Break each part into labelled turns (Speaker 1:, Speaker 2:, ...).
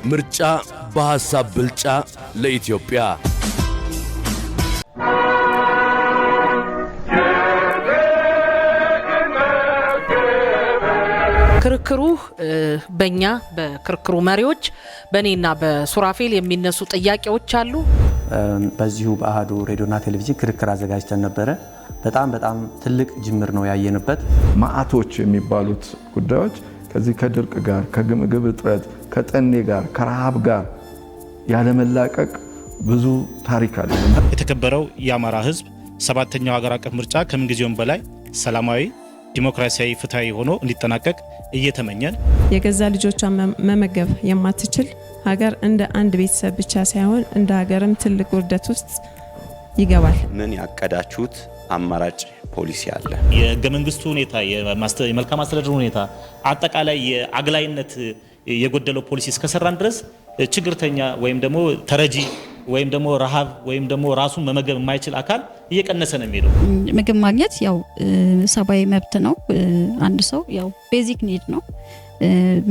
Speaker 1: ምርጫ በሐሳብ ብልጫ ለኢትዮጵያ
Speaker 2: ክርክሩ በእኛ በክርክሩ መሪዎች በእኔና በሱራፌል የሚነሱ ጥያቄዎች አሉ።
Speaker 3: በዚሁ በአሃዱ ሬዲዮና ቴሌቪዥን ክርክር አዘጋጅተን ነበረ። በጣም ትልቅ ጅምር ነው ያየንበት።
Speaker 4: ማአቶች የሚባሉት ጉዳዮች ከዚህ ከድርቅ ጋር ከምግብ እጥረት ከጠኔ ጋር ከረሃብ ጋር ያለመላቀቅ ብዙ ታሪክ አለ።
Speaker 5: የተከበረው የአማራ ሕዝብ ሰባተኛው ሀገር አቀፍ ምርጫ ከምን ጊዜውም በላይ ሰላማዊ ዲሞክራሲያዊ ፍትሃዊ ሆኖ እንዲጠናቀቅ እየተመኘን
Speaker 6: የገዛ ልጆቿን መመገብ የማትችል ሀገር እንደ አንድ ቤተሰብ ብቻ ሳይሆን እንደ ሀገርም ትልቅ ውርደት ውስጥ ይገባል።
Speaker 7: ምን ያቀዳችሁት አማራጭ ፖሊሲ አለ?
Speaker 5: የህገ መንግስቱ ሁኔታ፣ የመልካም አስተዳደር ሁኔታ፣ አጠቃላይ የአግላይነት የጎደለው ፖሊሲ እስከሰራን ድረስ ችግርተኛ ወይም ደግሞ ተረጂ ወይም ደግሞ ረሃብ ወይም ደግሞ ራሱን መመገብ የማይችል አካል እየቀነሰ ነው የሚለው።
Speaker 8: ምግብ ማግኘት ያው ሰብአዊ መብት ነው። አንድ ሰው ያው ቤዚክ ኒድ ነው።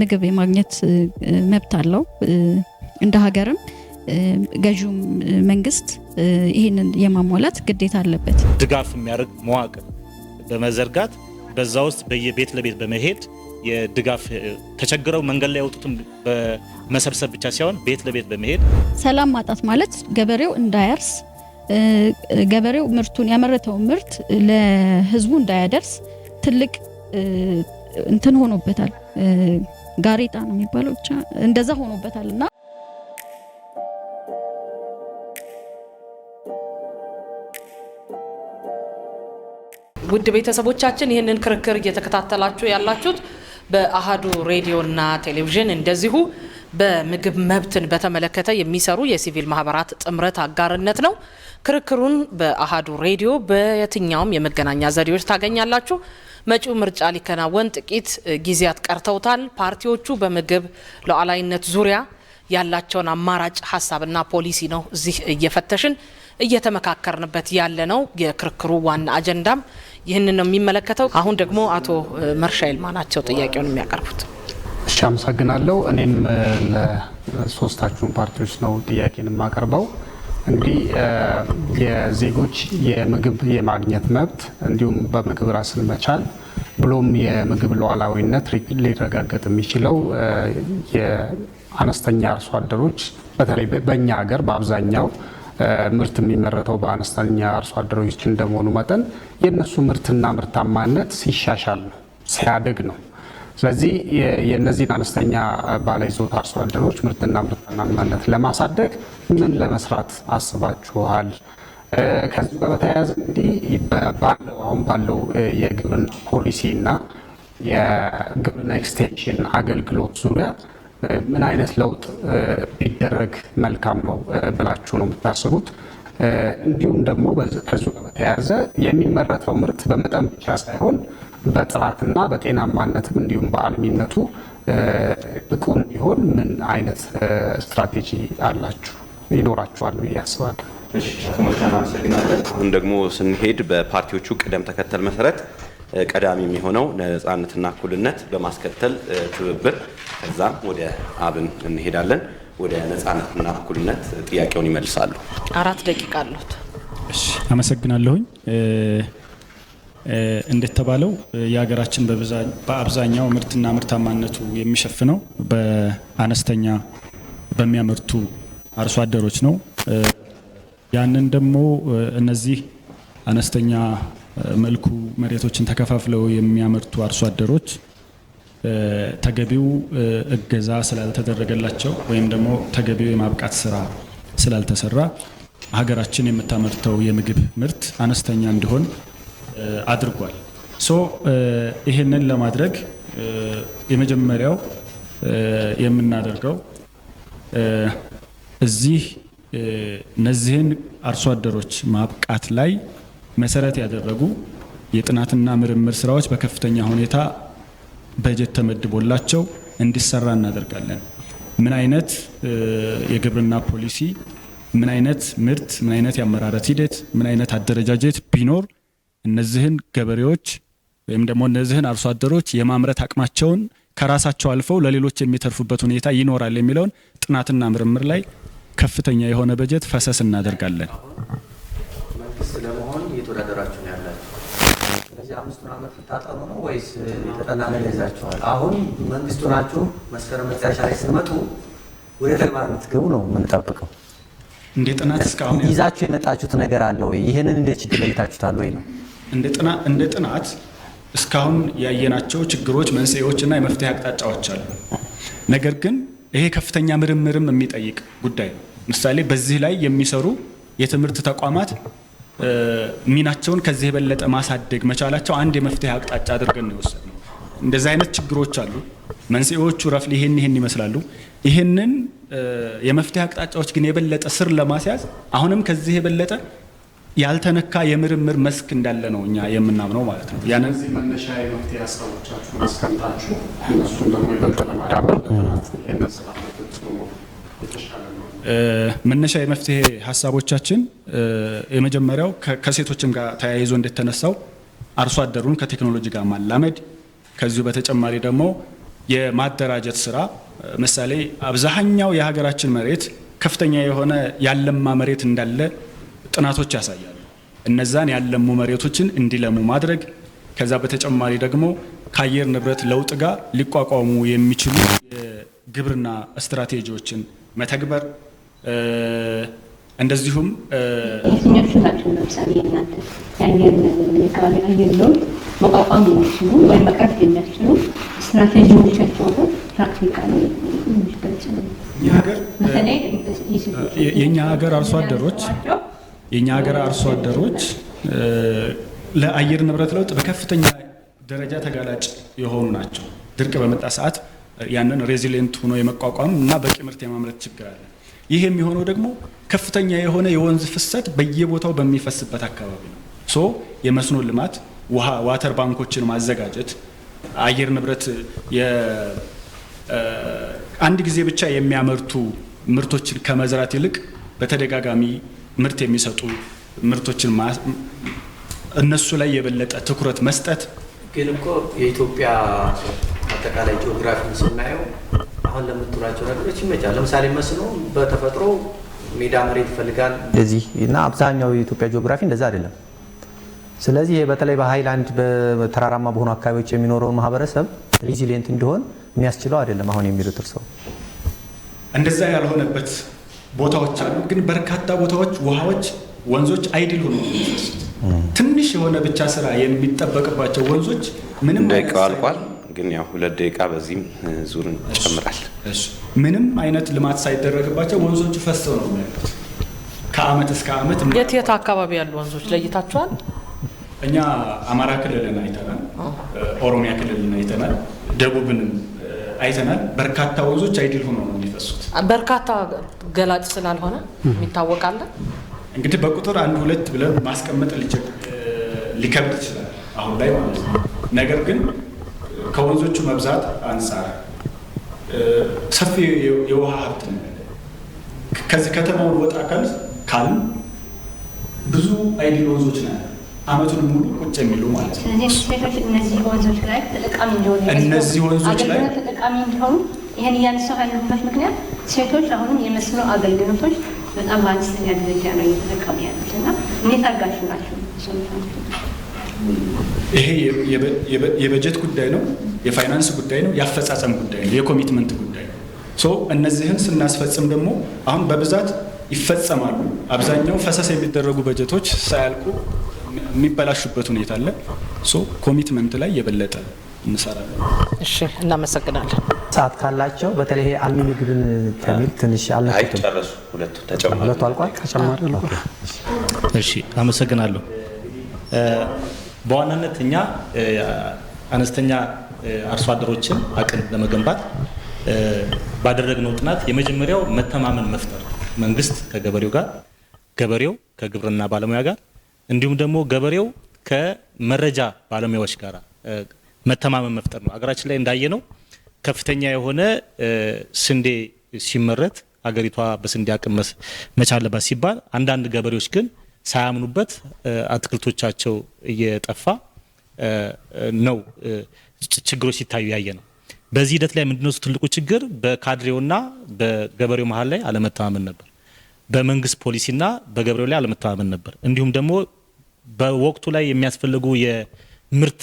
Speaker 8: ምግብ የማግኘት መብት አለው። እንደ ሀገርም ገዢው መንግስት ይህንን የማሟላት ግዴታ አለበት።
Speaker 5: ድጋፍ የሚያደርግ መዋቅር በመዘርጋት በዛ ውስጥ በየቤት ለቤት በመሄድ የድጋፍ ተቸግረው መንገድ ላይ ያወጡትን በመሰብሰብ ብቻ ሳይሆን ቤት ለቤት በመሄድ
Speaker 8: ሰላም ማጣት ማለት ገበሬው እንዳያርስ፣ ገበሬው ምርቱን ያመረተው ምርት ለህዝቡ እንዳያደርስ ትልቅ እንትን ሆኖበታል። ጋሬጣ ነው የሚባለው ብቻ እንደዛ ሆኖበታልና
Speaker 2: ውድ ቤተሰቦቻችን ይህንን ክርክር እየተከታተላችሁ ያላችሁት በአሃዱ ሬዲዮና ቴሌቪዥን እንደዚሁ በምግብ መብትን በተመለከተ የሚሰሩ የሲቪል ማህበራት ጥምረት አጋርነት ነው። ክርክሩን በአሃዱ ሬዲዮ በየትኛውም የመገናኛ ዘዴዎች ታገኛላችሁ። መጪው ምርጫ ሊከናወን ጥቂት ጊዜያት ቀርተውታል። ፓርቲዎቹ በምግብ ሉዓላዊነት ዙሪያ ያላቸውን አማራጭ ሀሳብና ፖሊሲ ነው እዚህ እየፈተሽን እየተመካከርንበት ያለ ነው። የክርክሩ ዋና አጀንዳም ይህንን ነው የሚመለከተው። አሁን ደግሞ አቶ መርሻ ይልማ ናቸው ጥያቄውን የሚያቀርቡት።
Speaker 9: እሺ፣ አመሰግናለሁ። እኔም ለሶስታችሁም ፓርቲዎች ነው ጥያቄን የማቀርበው። እንግዲህ የዜጎች የምግብ የማግኘት መብት እንዲሁም በምግብ ራስን መቻል ብሎም የምግብ ሉዓላዊነት ሊረጋገጥ የሚችለው የአነስተኛ አርሶ አደሮች በተለይ በእኛ ሀገር በአብዛኛው ምርት የሚመረተው በአነስተኛ አርሶ አደሮች እንደመሆኑ መጠን የነሱ ምርትና ምርታማነት ሲሻሻል ነው፣ ሲያድግ ነው። ስለዚህ የነዚህን አነስተኛ ባለይዞታ አርሶ አደሮች ምርትና ምርታማነት ለማሳደግ ምን ለመስራት አስባችኋል? ከዚህ ጋር በተያያዘ እንግዲህ አሁን ባለው የግብርና ፖሊሲና የግብርና ኤክስቴንሽን አገልግሎት ዙሪያ ምን አይነት ለውጥ ቢደረግ መልካም ነው ብላችሁ ነው የምታስቡት? እንዲሁም ደግሞ ከዚሁ ጋር በተያያዘ የሚመረተው ምርት በመጠን ብቻ ሳይሆን በጥራትና በጤናማነትም እንዲሁም በአልሚነቱ ብቁ እንዲሆን ምን አይነት ስትራቴጂ አላችሁ ይኖራችኋል ብዬ አስባለሁ።
Speaker 7: አሁን ደግሞ ስንሄድ በፓርቲዎቹ ቅደም ተከተል መሰረት ቀዳሚ የሚሆነው ነጻነትና እኩልነት፣ በማስከተል ትብብር፣ ከዛም ወደ አብን እንሄዳለን። ወደ ነጻነትና እኩልነት ጥያቄውን ይመልሳሉ። 4 ደቂቃ አሉት።
Speaker 10: እሺ፣ አመሰግናለሁኝ። እንደተባለው የሀገራችን በአብዛኛው ምርትና ምርታማነቱ የሚሸፍነው በአነስተኛ በሚያመርቱ አርሶ አደሮች ነው። ያንን ደግሞ እነዚህ አነስተኛ መልኩ መሬቶችን ተከፋፍለው የሚያመርቱ አርሶ አደሮች ተገቢው እገዛ ስላልተደረገላቸው ወይም ደግሞ ተገቢው የማብቃት ስራ ስላልተሰራ ሀገራችን የምታመርተው የምግብ ምርት አነስተኛ እንዲሆን አድርጓል። ይህንን ለማድረግ የመጀመሪያው የምናደርገው እነዚህን አርሶ አደሮች ማብቃት ላይ መሰረት ያደረጉ የጥናትና ምርምር ስራዎች በከፍተኛ ሁኔታ በጀት ተመድቦላቸው እንዲሰራ እናደርጋለን። ምን አይነት የግብርና ፖሊሲ፣ ምን አይነት ምርት፣ ምን አይነት የአመራረት ሂደት፣ ምን አይነት አደረጃጀት ቢኖር እነዚህን ገበሬዎች ወይም ደግሞ እነዚህን አርሶ አደሮች የማምረት አቅማቸውን ከራሳቸው አልፈው ለሌሎች የሚተርፉበት ሁኔታ ይኖራል የሚለውን ጥናትና ምርምር ላይ ከፍተኛ የሆነ በጀት ፈሰስ እናደርጋለን።
Speaker 3: መንግስት ለመሆን እየተወዳደራችሁ ነው ያላችሁ። ስለዚህ 5 ዓመት ልታጠኑ ነው ወይስ የተጠና ነገር ይዛችኋል? አሁን መንግስቱ ናችሁ መስከረም መጨረሻ ላይ ስትመጡ ወደ ተግባር የምትገቡ ነው የምንጠብቀው።
Speaker 10: እንደ ጥናት እስካሁን
Speaker 3: ይዛችሁ የመጣችሁት ነገር አለ ወይ? ይሄንን እንደ ችግር ለይታችሁታል ወይ ነው?
Speaker 10: እንደ ጥናት እስካሁን ያየናቸው ችግሮች፣ መንስኤዎችና የመፍትሄ አቅጣጫዎች አሉ። ነገር ግን ይሄ ከፍተኛ ምርምርም የሚጠይቅ ጉዳይ ነው። ምሳሌ በዚህ ላይ የሚሰሩ የትምህርት ተቋማት ሚናቸውን ከዚህ የበለጠ ማሳደግ መቻላቸው አንድ የመፍትሄ አቅጣጫ አድርገን ነው የወሰድነው። እንደዚህ አይነት ችግሮች አሉ። መንስኤዎቹ ረፍሊ ይሄን ይመስላሉ። ይሄንን የመፍትሄ አቅጣጫዎች ግን የበለጠ ስር ለማስያዝ አሁንም ከዚህ የበለጠ ያልተነካ የምርምር መስክ እንዳለ ነው እኛ የምናምነው ማለት ነው። ያንን
Speaker 9: እዚህ መነሻ የመፍትሄ ሀሳቦቻችሁ ማስቀምጣችሁ እነሱን ደግሞ ይበልጥ ለማዳበር
Speaker 10: መነሻ የመፍትሄ ሀሳቦቻችን የመጀመሪያው ከሴቶችም ጋር ተያይዞ እንደተነሳው አርሶ አደሩን ከቴክኖሎጂ ጋር ማላመድ፣ ከዚሁ በተጨማሪ ደግሞ የማደራጀት ስራ። ምሳሌ አብዛኛው የሀገራችን መሬት ከፍተኛ የሆነ ያለማ መሬት እንዳለ ጥናቶች ያሳያሉ። እነዛን ያለሙ መሬቶችን እንዲለሙ ማድረግ፣ ከዛ በተጨማሪ ደግሞ ከአየር ንብረት ለውጥ ጋር ሊቋቋሙ የሚችሉ የግብርና ስትራቴጂዎችን መተግበር፣ እንደዚሁም
Speaker 11: የትኞቹ ናቸው ለምሳሌ እናንተ የአየር ለውጥ መቋቋም የሚችሉ ወይም መቅረፍ የሚያስችሉ ስትራቴጂዎቻቸው ፕራክቲካሊ
Speaker 10: የኛ ሀገር አርሶ አደሮች ለአየር ንብረት ለውጥ በከፍተኛ ደረጃ ተጋላጭ የሆኑ ናቸው። ድርቅ በመጣ ሰዓት ያንን ሬዚሊየንት ሆኖ የመቋቋም እና በቂ ምርት የማምረት ችግር አለ። ይህ የሚሆነው ደግሞ ከፍተኛ የሆነ የወንዝ ፍሰት በየቦታው በሚፈስበት አካባቢ ነው። ሶ የመስኖ ልማት፣ ዋተር ባንኮችን ማዘጋጀት፣ አየር ንብረት አንድ ጊዜ ብቻ የሚያመርቱ ምርቶችን ከመዝራት ይልቅ በተደጋጋሚ ምርት የሚሰጡ ምርቶችን እነሱ ላይ የበለጠ ትኩረት መስጠት።
Speaker 3: ግን እኮ የኢትዮጵያ አጠቃላይ ጂኦግራፊን ስናየው አሁን ለምትሏቸው ነገሮች ይመቻል። ለምሳሌ መስኖ በተፈጥሮ ሜዳ መሬት ይፈልጋል እንደዚህ እና አብዛኛው የኢትዮጵያ ጂኦግራፊ እንደዛ አይደለም። ስለዚህ በተለይ በሃይላንድ በተራራማ በሆኑ አካባቢዎች የሚኖረውን ማህበረሰብ ሬዚሊየንት እንዲሆን የሚያስችለው አይደለም አሁን የሚሉት እርሰው።
Speaker 10: እንደዛ ያልሆነበት ቦታዎች አሉ። ግን በርካታ ቦታዎች ውሃዎች፣ ወንዞች አይድል ሆኖ የሚፈሱት ትንሽ የሆነ ብቻ ስራ የሚጠበቅባቸው ወንዞች ምንም
Speaker 7: ደቂቃው አልቋል። ግን ያው 2 ደቂቃ በዚህም ዙርን ጨምራል።
Speaker 10: ምንም አይነት ልማት ሳይደረግባቸው ወንዞቹ ፈሰው ነው የሚያሉት ከአመት እስከ አመት።
Speaker 2: የት አካባቢ ያሉ ወንዞች ለይታችኋል?
Speaker 10: እኛ አማራ ክልልን አይተናል፣ ኦሮሚያ ክልልን አይተናል፣ ደቡብንም አይተናል። በርካታ ወንዞች አይድል ሆኖ ነው የሚፈሱት። በርካታ
Speaker 2: ገላጭ ስላልሆነ የሚታወቃለ።
Speaker 10: እንግዲህ በቁጥር 1 2 ብለን ማስቀመጥ ሊከብድ ይችላል አሁን ላይ ማለት ነው። ነገር ግን ከወንዞቹ መብዛት አንጻር ሰፊ የውሃ ሀብት ነው። ከዚህ ከተማውን ወጣ ካልን ብዙ አይድል ወንዞች ናቸው አመቱን ሙሉ ቁጭ የሚሉ ማለት ነው።
Speaker 11: ስለዚህ ሴቶች እነዚህ ወንዞች ላይ ተጠቃሚ እንዲሆኑ ተጠቃሚ እንዲሆኑ ይህን እያነሳሁ ያለሁበት ምክንያት ሴቶች አሁንም የመስኖ አገልግሎቶች በጣም በአነስተኛ ደረጃ ነው እየተጠቀሙ ያሉት እና እንዴት አድርጋችሁ ናቸው?
Speaker 10: ይሄ የበጀት ጉዳይ ነው፣ የፋይናንስ ጉዳይ ነው፣ የአፈጻጸም ጉዳይ ነው፣ የኮሚትመንት ጉዳይ ነው። ሶ እነዚህን ስናስፈጽም ደግሞ አሁን በብዛት ይፈጸማሉ። አብዛኛው ፈሰስ የሚደረጉ በጀቶች ሳያልቁ የሚበላሹበት ሁኔታ አለ። ሶ ኮሚትመንት ላይ የበለጠ እንሰራለን።
Speaker 2: እሺ፣ እናመሰግናለን።
Speaker 3: ሰዓት ካላቸው በተለይ አልሚ ምግብን ከሚል ትንሽ አልነካም።
Speaker 7: ጨረሱ። ሁለቱ
Speaker 3: አልቋል። ተጨማሪ ነው።
Speaker 5: እሺ፣ አመሰግናለሁ። በዋናነት እኛ አነስተኛ አርሶ አደሮችን አቅም ለመገንባት ባደረግነው ጥናት የመጀመሪያው መተማመን መፍጠር፣ መንግስት ከገበሬው ጋር፣ ገበሬው ከግብርና ባለሙያ ጋር እንዲሁም ደግሞ ገበሬው ከመረጃ ባለሙያዎች ጋር መተማመን መፍጠር ነው። አገራችን ላይ እንዳየነው ከፍተኛ የሆነ ስንዴ ሲመረት አገሪቷ በስንዴ አቅም መቻል አለባት ሲባል አንዳንድ ገበሬዎች ግን ሳያምኑበት አትክልቶቻቸው እየጠፋ ነው ችግሮች ሲታዩ ያየ ነው። በዚህ ሂደት ላይ ምንድነው ትልቁ ችግር በካድሬውና በገበሬው መሀል ላይ አለመተማመን ነበር። በመንግስት ፖሊሲና በገበሬው ላይ አለመተማመን ነበር። እንዲሁም ደግሞ በወቅቱ ላይ የሚያስፈልጉ የምርት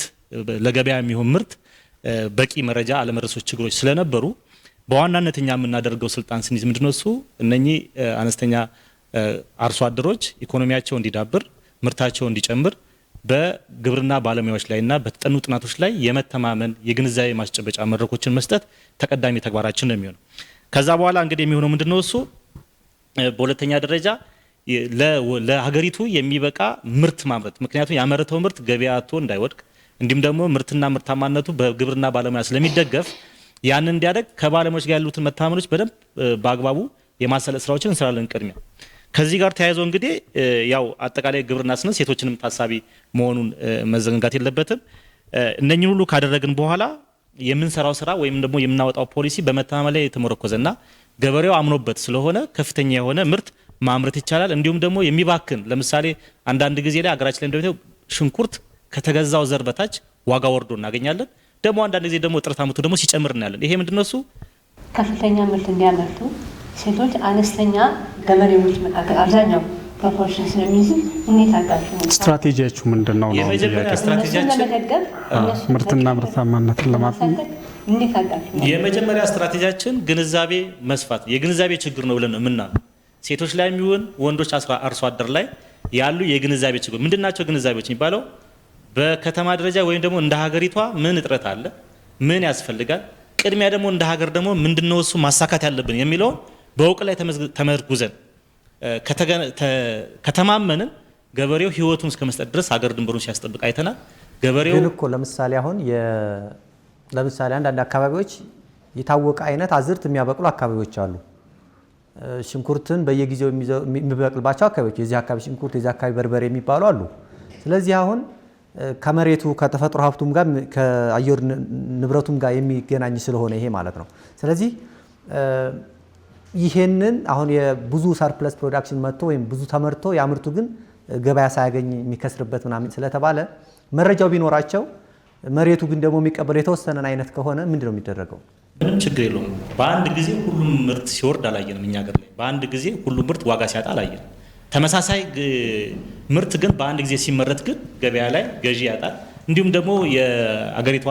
Speaker 5: ለገበያ የሚሆን ምርት በቂ መረጃ አለመድረሶች ችግሮች ስለነበሩ በዋናነት እኛ የምናደርገው ስልጣን ስንይዝ ምንድነው እሱ እነኚህ አነስተኛ አርሶ አደሮች ኢኮኖሚያቸው እንዲዳብር ምርታቸው እንዲጨምር በግብርና ባለሙያዎች ላይና በተጠኑ ጥናቶች ላይ የመተማመን የግንዛቤ ማስጨበጫ መድረኮችን መስጠት ተቀዳሚ ተግባራችን ነው የሚሆነው። ከዛ በኋላ እንግዲህ የሚሆነው ምንድነው እሱ በሁለተኛ ደረጃ ለሀገሪቱ የሚበቃ ምርት ማምረት፣ ምክንያቱም ያመረተው ምርት ገበያ አጥቶ እንዳይወድቅ እንዲሁም ደግሞ ምርትና ምርታማነቱ በግብርና ባለሙያ ስለሚደገፍ ያንን እንዲያደግ ከባለሙያዎች ጋር ያሉትን መተማመኖች በደንብ በአግባቡ የማሰለጥ ስራዎችን እንሰራለን ቅድሚያ። ከዚህ ጋር ተያይዞ እንግዲህ ያው አጠቃላይ ግብርና ስነ ሴቶችንም ታሳቢ መሆኑን መዘንጋት የለበትም። እነኚህ ሁሉ ካደረግን በኋላ የምንሰራው ስራ ወይም ደግሞ የምናወጣው ፖሊሲ በመተማመን ላይ የተመረኮዘና ገበሬው አምኖበት ስለሆነ ከፍተኛ የሆነ ምርት ማምረት ይቻላል። እንዲሁም ደግሞ የሚባክን ለምሳሌ አንዳንድ ጊዜ ላይ አገራችን ላይ እንደሆነ ሽንኩርት ከተገዛው ዘር በታች ዋጋ ወርዶ እናገኛለን። ደግሞ አንዳንድ ጊዜ ደግሞ እጥረት አመቱ ደግሞ ሲጨምር እናያለን። ይሄ ምንድነው እሱ
Speaker 11: ከፍተኛ ምርት እንዲያመርቱ ሴቶች አነስተኛ ገበሬዎች መካከል አብዛኛው ፕሮፖርሽን ስለሚይዙ እንዴት አጋችሁ ነው?
Speaker 9: ስትራቴጂያችሁ ምንድነው?
Speaker 5: የመጀመሪያ ስትራቴጂያችን
Speaker 9: ምርትና ምርታማነትን ለማሳደግ
Speaker 11: እንዴት አጋችሁ ነው?
Speaker 5: የመጀመሪያ ስትራቴጂያችን ግንዛቤ መስፋት የግንዛቤ ችግር ነው ብለን የምናምነው ሴቶች ላይ የሚሆን ወንዶች አርሶ አደር ላይ ያሉ የግንዛቤ ችግር ምንድናቸው? ግንዛቤዎች የሚባለው በከተማ ደረጃ ወይም ደግሞ እንደ ሀገሪቷ ምን እጥረት አለ፣ ምን ያስፈልጋል፣ ቅድሚያ ደግሞ እንደ ሀገር ደግሞ ምንድነው እሱ ማሳካት ያለብን የሚለውን በእውቅ ላይ ተመርኩዘን ከተማመንን ገበሬው ህይወቱን እስከ መስጠት ድረስ ሀገር ድንበሩን ሲያስጠብቅ አይተናል። ገበሬው
Speaker 3: ግን እኮ ለምሳሌ አሁን ለምሳሌ አንዳንድ አካባቢዎች የታወቀ አይነት አዝርት የሚያበቅሉ አካባቢዎች አሉ። ሽንኩርትን በየጊዜው የሚበቅልባቸው አካባቢዎች የዚህ አካባቢ ሽንኩርት የዚህ አካባቢ በርበሬ የሚባሉ አሉ። ስለዚህ አሁን ከመሬቱ ከተፈጥሮ ሀብቱም ጋር ከአየር ንብረቱም ጋር የሚገናኝ ስለሆነ ይሄ ማለት ነው። ስለዚህ ይሄንን አሁን የብዙ ሰርፕለስ ፕሮዳክሽን መጥቶ ወይም ብዙ ተመርቶ ያምርቱ ግን ገበያ ሳያገኝ የሚከስርበት ምናምን ስለተባለ መረጃው ቢኖራቸው መሬቱ ግን ደግሞ የሚቀበለው የተወሰነን አይነት ከሆነ ምንድነው የሚደረገው?
Speaker 5: ምንም ችግር የለውም። በአንድ ጊዜ ሁሉም ምርት ሲወርድ አላየንም። እኛ ሀገር ላይ በአንድ ጊዜ ሁሉም ምርት ዋጋ ሲያጣ አላየንም። ተመሳሳይ ምርት ግን በአንድ ጊዜ ሲመረት ግን ገበያ ላይ ገዢ ያጣል። እንዲሁም ደግሞ የአገሪቷ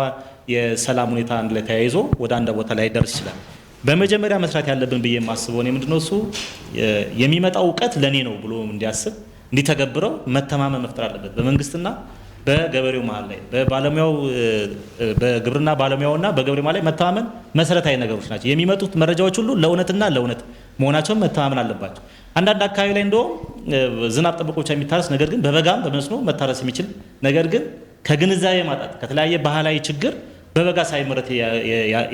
Speaker 5: የሰላም ሁኔታ አንድ ላይ ተያይዞ ወደ አንድ ቦታ ላይ ደርስ ይችላል። በመጀመሪያ መስራት ያለብን ብዬ የማስበው ነው ምንድነው እሱ የሚመጣው እውቀት ለኔ ነው ብሎ እንዲያስብ እንዲተገብረው መተማመን መፍጠር አለበት በመንግስትና በገበሬው መሀል ላይ በባለሙያው በግብርና ባለሙያውና በገበሬው መሀል ላይ መተማመን መሰረታዊ ነገሮች ናቸው። የሚመጡት መረጃዎች ሁሉ ለእውነትና ለእውነት መሆናቸውን መተማመን አለባቸው። አንዳንድ አካባቢ ላይ እንደውም ዝናብ ጠብቆ ብቻ የሚታረስ ነገር ግን በበጋም በመስኖ መታረስ የሚችል ነገር ግን ከግንዛቤ ማጣት ከተለያየ ባህላዊ ችግር በበጋ ሳይመረት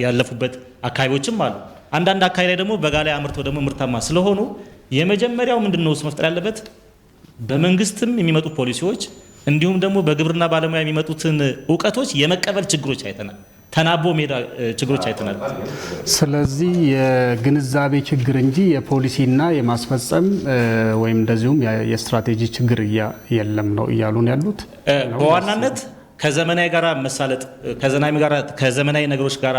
Speaker 5: ያለፉበት አካባቢዎችም አሉ። አንዳንድ አካባቢ ላይ ደግሞ በጋ ላይ አምርተው ደግሞ ምርታማ ስለሆኑ የመጀመሪያው ምንድነው እሱ መፍጠር ያለበት በመንግስትም የሚመጡ ፖሊሲዎች እንዲሁም ደግሞ በግብርና ባለሙያ የሚመጡትን እውቀቶች የመቀበል ችግሮች አይተናል። ተናቦ ሜዳ ችግሮች አይተናል።
Speaker 9: ስለዚህ የግንዛቤ ችግር እንጂ የፖሊሲና የማስፈጸም ወይም እንደዚሁም የስትራቴጂ ችግር የለም ነው እያሉን ያሉት።
Speaker 5: በዋናነት ከዘመናዊ ጋራ መሳለጥ ከዘመናዊ ነገሮች ጋራ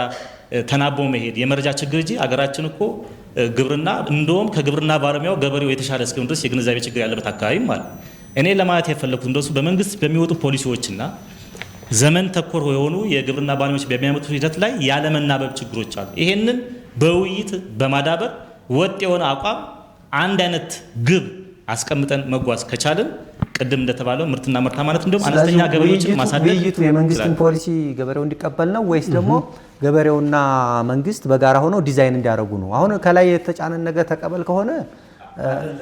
Speaker 5: ተናቦ መሄድ የመረጃ ችግር እንጂ አገራችን እኮ ግብርና እንደውም ከግብርና ባለሙያው ገበሬው የተሻለ እስኪሆን ድረስ የግንዛቤ ችግር ያለበት አካባቢም አለ። እኔ ለማለት የፈለኩት እንደሱ በመንግስት በሚወጡ ፖሊሲዎችና ዘመን ተኮር የሆኑ የግብርና ባለሙያዎች በሚያመጡት ሂደት ላይ ያለመናበብ ችግሮች አሉ። ይሄንን በውይይት በማዳበር ወጥ የሆነ አቋም አንድ አይነት ግብ አስቀምጠን መጓዝ ከቻልን ቅድም እንደተባለው ምርትና ምርታማነት እንደውም አነስተኛ ገበሬዎችን ማሳደግ
Speaker 3: ውይይቱ የመንግስትን ፖሊሲ ገበሬው እንዲቀበል ነው ወይስ ደግሞ ገበሬውና መንግስት በጋራ ሆነው ዲዛይን እንዲያደርጉ ነው? አሁን ከላይ የተጫነን ነገር ተቀበል ከሆነ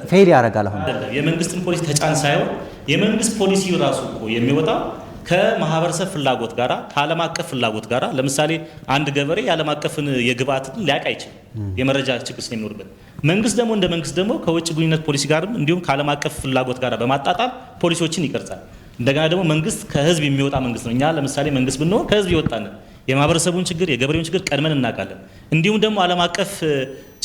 Speaker 3: ፌል ያደርጋል። አሁን
Speaker 5: የመንግስትን ፖሊሲ ተጫን ሳይሆን የመንግስት ፖሊሲ ራሱ እኮ የሚወጣው ከማህበረሰብ ፍላጎት ጋራ ከዓለም አቀፍ ፍላጎት ጋራ ለምሳሌ አንድ ገበሬ የዓለም አቀፍን የግብአት ሊያውቅ አይችልም የመረጃ ችግር ስለሚኖርበት መንግስት ደግሞ እንደ መንግስት ደግሞ ከውጭ ግንኙነት ፖሊሲ ጋርም እንዲሁም ከዓለም አቀፍ ፍላጎት ጋራ በማጣጣም ፖሊሲዎችን ይቀርጻል። እንደገና ደግሞ መንግስት ከህዝብ የሚወጣ መንግስት ነው። እኛ ለምሳሌ መንግስት ብንሆን ከህዝብ ይወጣን የማህበረሰቡን ችግር የገበሬውን ችግር ቀድመን እናውቃለን። እንዲሁም ደግሞ ዓለም አቀፍ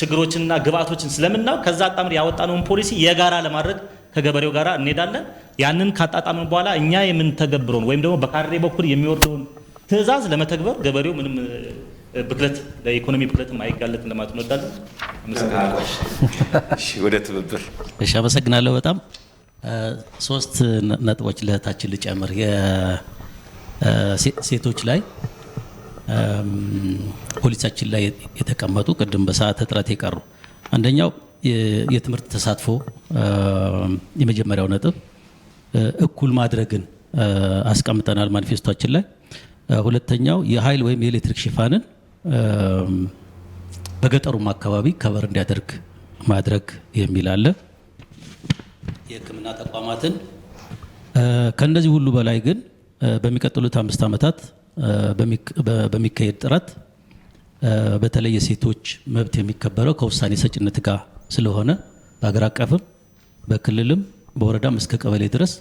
Speaker 5: ችግሮችንና ግብአቶችን ስለምናውቅ ከዛ አጣምር ያወጣነውን ፖሊሲ የጋራ ለማድረግ ከገበሬው ጋራ እንሄዳለን። ያንን ካጣጣምን በኋላ እኛ የምንተገብረውን ወይም ደግሞ በካድሬ በኩል የሚወርደውን ትዕዛዝ ለመተግበር ገበሬው ምንም ብክለት ለኢኮኖሚ ብክለት ማይጋለጥ ለማለት እንወዳለን። አመሰግናለሁ።
Speaker 7: እሺ ወደ ትብብር።
Speaker 12: እሺ አመሰግናለሁ በጣም 3 ነጥቦች ለታችን ልጨምር። የሴቶች ላይ ፖሊሳችን ላይ የተቀመጡ ቅድም በሰዓት እጥረት የቀሩ አንደኛው የትምህርት ተሳትፎ የመጀመሪያው ነጥብ እኩል ማድረግን አስቀምጠናል ማኒፌስቶችን ላይ። ሁለተኛው የኃይል ወይም የኤሌክትሪክ ሽፋንን በገጠሩም አካባቢ ከበር እንዲያደርግ ማድረግ የሚል አለ። የሕክምና ተቋማትን ከነዚህ ሁሉ በላይ ግን በሚቀጥሉት 5 ዓመታት በሚካሄድ ጥረት በተለይ የሴቶች መብት የሚከበረው ከውሳኔ ሰጭነት ጋር ስለሆነ በአገር አቀፍም በክልልም በወረዳም እስከ ቀበሌ ድረስ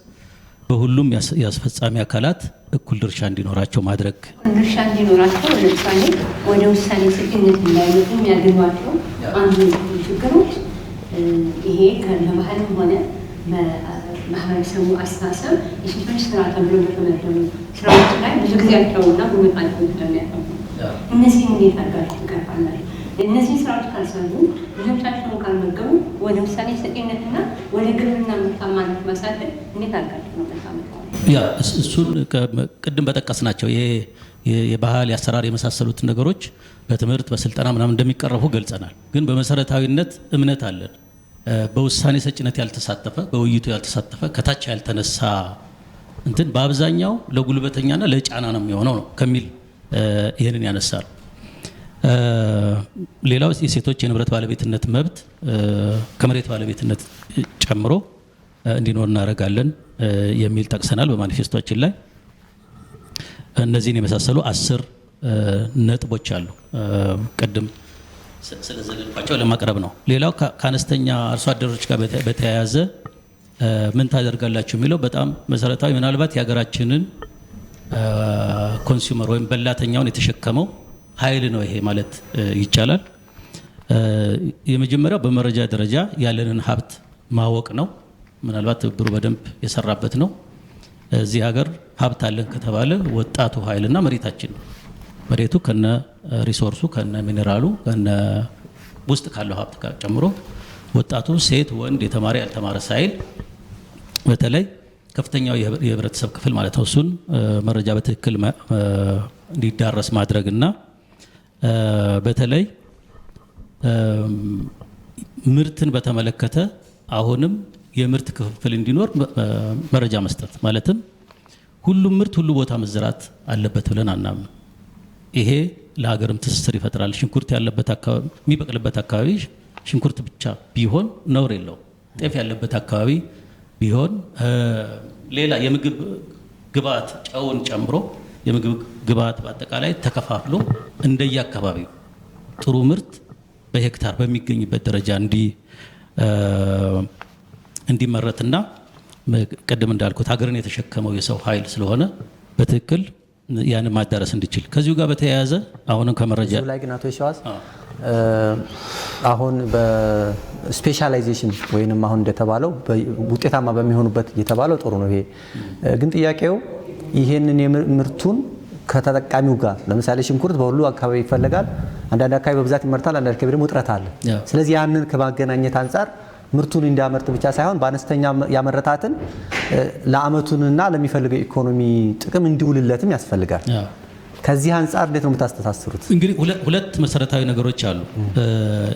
Speaker 12: በሁሉም የአስፈጻሚ አካላት እኩል ድርሻ እንዲኖራቸው ማድረግ
Speaker 11: ድርሻ እንዲኖራቸው ለምሳሌ ወደ ውሳኔ ሰጭነት እንዳይመጡ የሚያደርጓቸው አንዱ ችግሮች ይሄ ከበባህልም ሆነ በማህበረሰቡ አስተሳሰብ የሴቶች ስራ ተብሎ በተመደቡ ስራዎች ላይ ብዙ ጊዜ ያልተውና በመጣት ያለው እነዚህ እንዴት አድርጋችሁ ትቀርፋላችሁ? እነዚህ ስራዎች ካልሰሩ ልጆቻቸውን ካልመገቡ ወደ ውሳኔ ሰጭነትና ወደ ግብርና ምርታማነት ማሳደግ እንዴት አድርጋችሁ ነው ተሳምተዋል?
Speaker 12: ያ እሱን ቅድም በጠቀስናቸው የባህል የአሰራር የመሳሰሉት ነገሮች በትምህርት በስልጠና ምናምን እንደሚቀረፉ ገልጸናል። ግን በመሰረታዊነት እምነት አለን። በውሳኔ ሰጭነት ያልተሳተፈ በውይይቱ ያልተሳተፈ ከታች ያልተነሳ እንትን በአብዛኛው ለጉልበተኛና ለጫና ነው የሚሆነው ነው ከሚል ይህንን ያነሳል። ሌላው የሴቶች የንብረት ባለቤትነት መብት ከመሬት ባለቤትነት ጨምሮ እንዲኖር እናደርጋለን የሚል ጠቅሰናል በማኒፌስቶችን ላይ። እነዚህን የመሳሰሉ 10 ነጥቦች አሉ። ቅድም ስለዘለልኳቸው ለማቅረብ ነው። ሌላው ከአነስተኛ አርሶ አደሮች ጋር በተያያዘ ምን ታደርጋላችሁ የሚለው በጣም መሰረታዊ፣ ምናልባት የሀገራችንን ኮንሱመር ወይም በላተኛውን የተሸከመው ኃይል ነው ይሄ ማለት ይቻላል። የመጀመሪያው በመረጃ ደረጃ ያለንን ሀብት ማወቅ ነው። ምናልባት ትብብሩ በደንብ የሰራበት ነው። እዚህ ሀገር ሀብት አለን ከተባለ ወጣቱ ኃይልና መሬታችን ነው። መሬቱ ከነ ሪሶርሱ ከነ ሚኔራሉ ከነ ውስጥ ካለው ሀብት ጋር ጨምሮ ወጣቱ፣ ሴት፣ ወንድ፣ የተማረ ያልተማረ ሳይል በተለይ ከፍተኛው የህብረተሰብ ክፍል ማለት ነው። እሱን መረጃ በትክክል እንዲዳረስ ማድረግና በተለይ ምርትን በተመለከተ አሁንም የምርት ክፍፍል እንዲኖር መረጃ መስጠት ማለትም ሁሉም ምርት ሁሉ ቦታ መዝራት አለበት ብለን አናምን። ይሄ ለሀገርም ትስስር ይፈጥራል። ሽንኩርት ያለበት አካባቢ የሚበቅልበት አካባቢ ሽንኩርት ብቻ ቢሆን ነውር የለው። ጤፍ ያለበት አካባቢ ቢሆን ሌላ የምግብ ግብዓት ጨውን ጨምሮ የምግብ ግብዓት በአጠቃላይ ተከፋፍሎ እንደየ አካባቢው ጥሩ ምርት በሄክታር በሚገኝበት ደረጃ እንዲመረትና ቅድም እንዳልኩት ሀገርን የተሸከመው የሰው ኃይል ስለሆነ በትክክል ያንን ማዳረስ እንዲችል ከዚሁ ጋር በተያያዘ አሁንም ከመረጃ
Speaker 3: ላይ ግን አቶ ሸዋስ አሁን በስፔሻላይዜሽን ወይንም አሁን እንደተባለው ውጤታማ በሚሆኑበት እየተባለው ጥሩ ነው። ይሄ ግን ጥያቄው ይሄንን ምርቱን ከተጠቃሚው ጋር ለምሳሌ ሽንኩርት በሁሉ አካባቢ ይፈለጋል። አንዳንድ አካባቢ በብዛት ይመርታል፣ አንዳንድ አካባቢ ደግሞ እጥረት አለ። ስለዚህ ያንን ከማገናኘት አንጻር ምርቱን እንዲያመርት ብቻ ሳይሆን በአነስተኛ ያመረታትን ለአመቱንና ለሚፈልገው ኢኮኖሚ ጥቅም እንዲውልለትም ያስፈልጋል። ከዚህ አንጻር እንዴት ነው የምታስተሳስሩት?
Speaker 12: እንግዲህ ሁለት መሰረታዊ ነገሮች አሉ።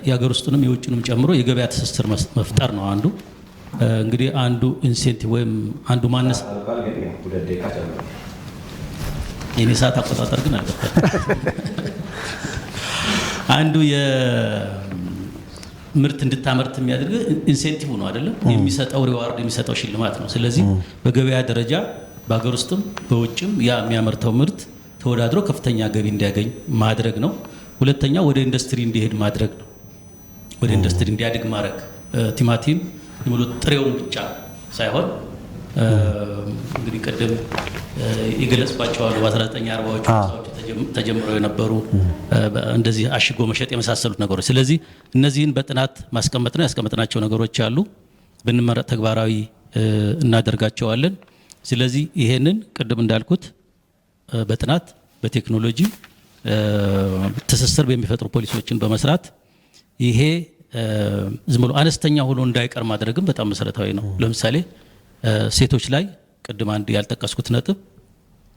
Speaker 12: የሀገር ውስጥንም የውጭንም ጨምሮ የገበያ ትስስር መፍጠር ነው አንዱ። እንግዲህ አንዱ ኢንሴንቲቭ ወይም አንዱ ማነስ የኔ ሰዓት አቆጣጠር ግን አልገባም። አንዱ የምርት እንድታመርት የሚያደርግ ኢንሴንቲቭ ነው አይደለም፣ የሚሰጠው ሪዋርድ የሚሰጠው ሽልማት ነው። ስለዚህ በገበያ ደረጃ በሀገር ውስጥም በውጭም ያ የሚያመርተው ምርት ተወዳድሮ ከፍተኛ ገቢ እንዲያገኝ ማድረግ ነው። ሁለተኛ ወደ ኢንዱስትሪ እንዲሄድ ማድረግ ነው። ወደ ኢንዱስትሪ እንዲያድግ ማድረግ ቲማቲም ሙሉ ጥሬውን ብቻ ሳይሆን እንግዲህ ቀደም የገለጽኳቸው አሉ በ1940ዎቹ ተጀምረው የነበሩ እንደዚህ አሽጎ መሸጥ የመሳሰሉት ነገሮች። ስለዚህ እነዚህን በጥናት ማስቀመጥ ነው። ያስቀመጥናቸው ነገሮች አሉ፣ ብንመረጥ ተግባራዊ እናደርጋቸዋለን። ስለዚህ ይሄንን ቅድም እንዳልኩት በጥናት በቴክኖሎጂ ትስስር በሚፈጥሩ ፖሊሲዎችን በመስራት ይሄ ዝም ብሎ አነስተኛ ሆኖ እንዳይቀር ማድረግም በጣም መሰረታዊ ነው። ለምሳሌ ሴቶች ላይ ቅድም አንድ ያልጠቀስኩት ነጥብ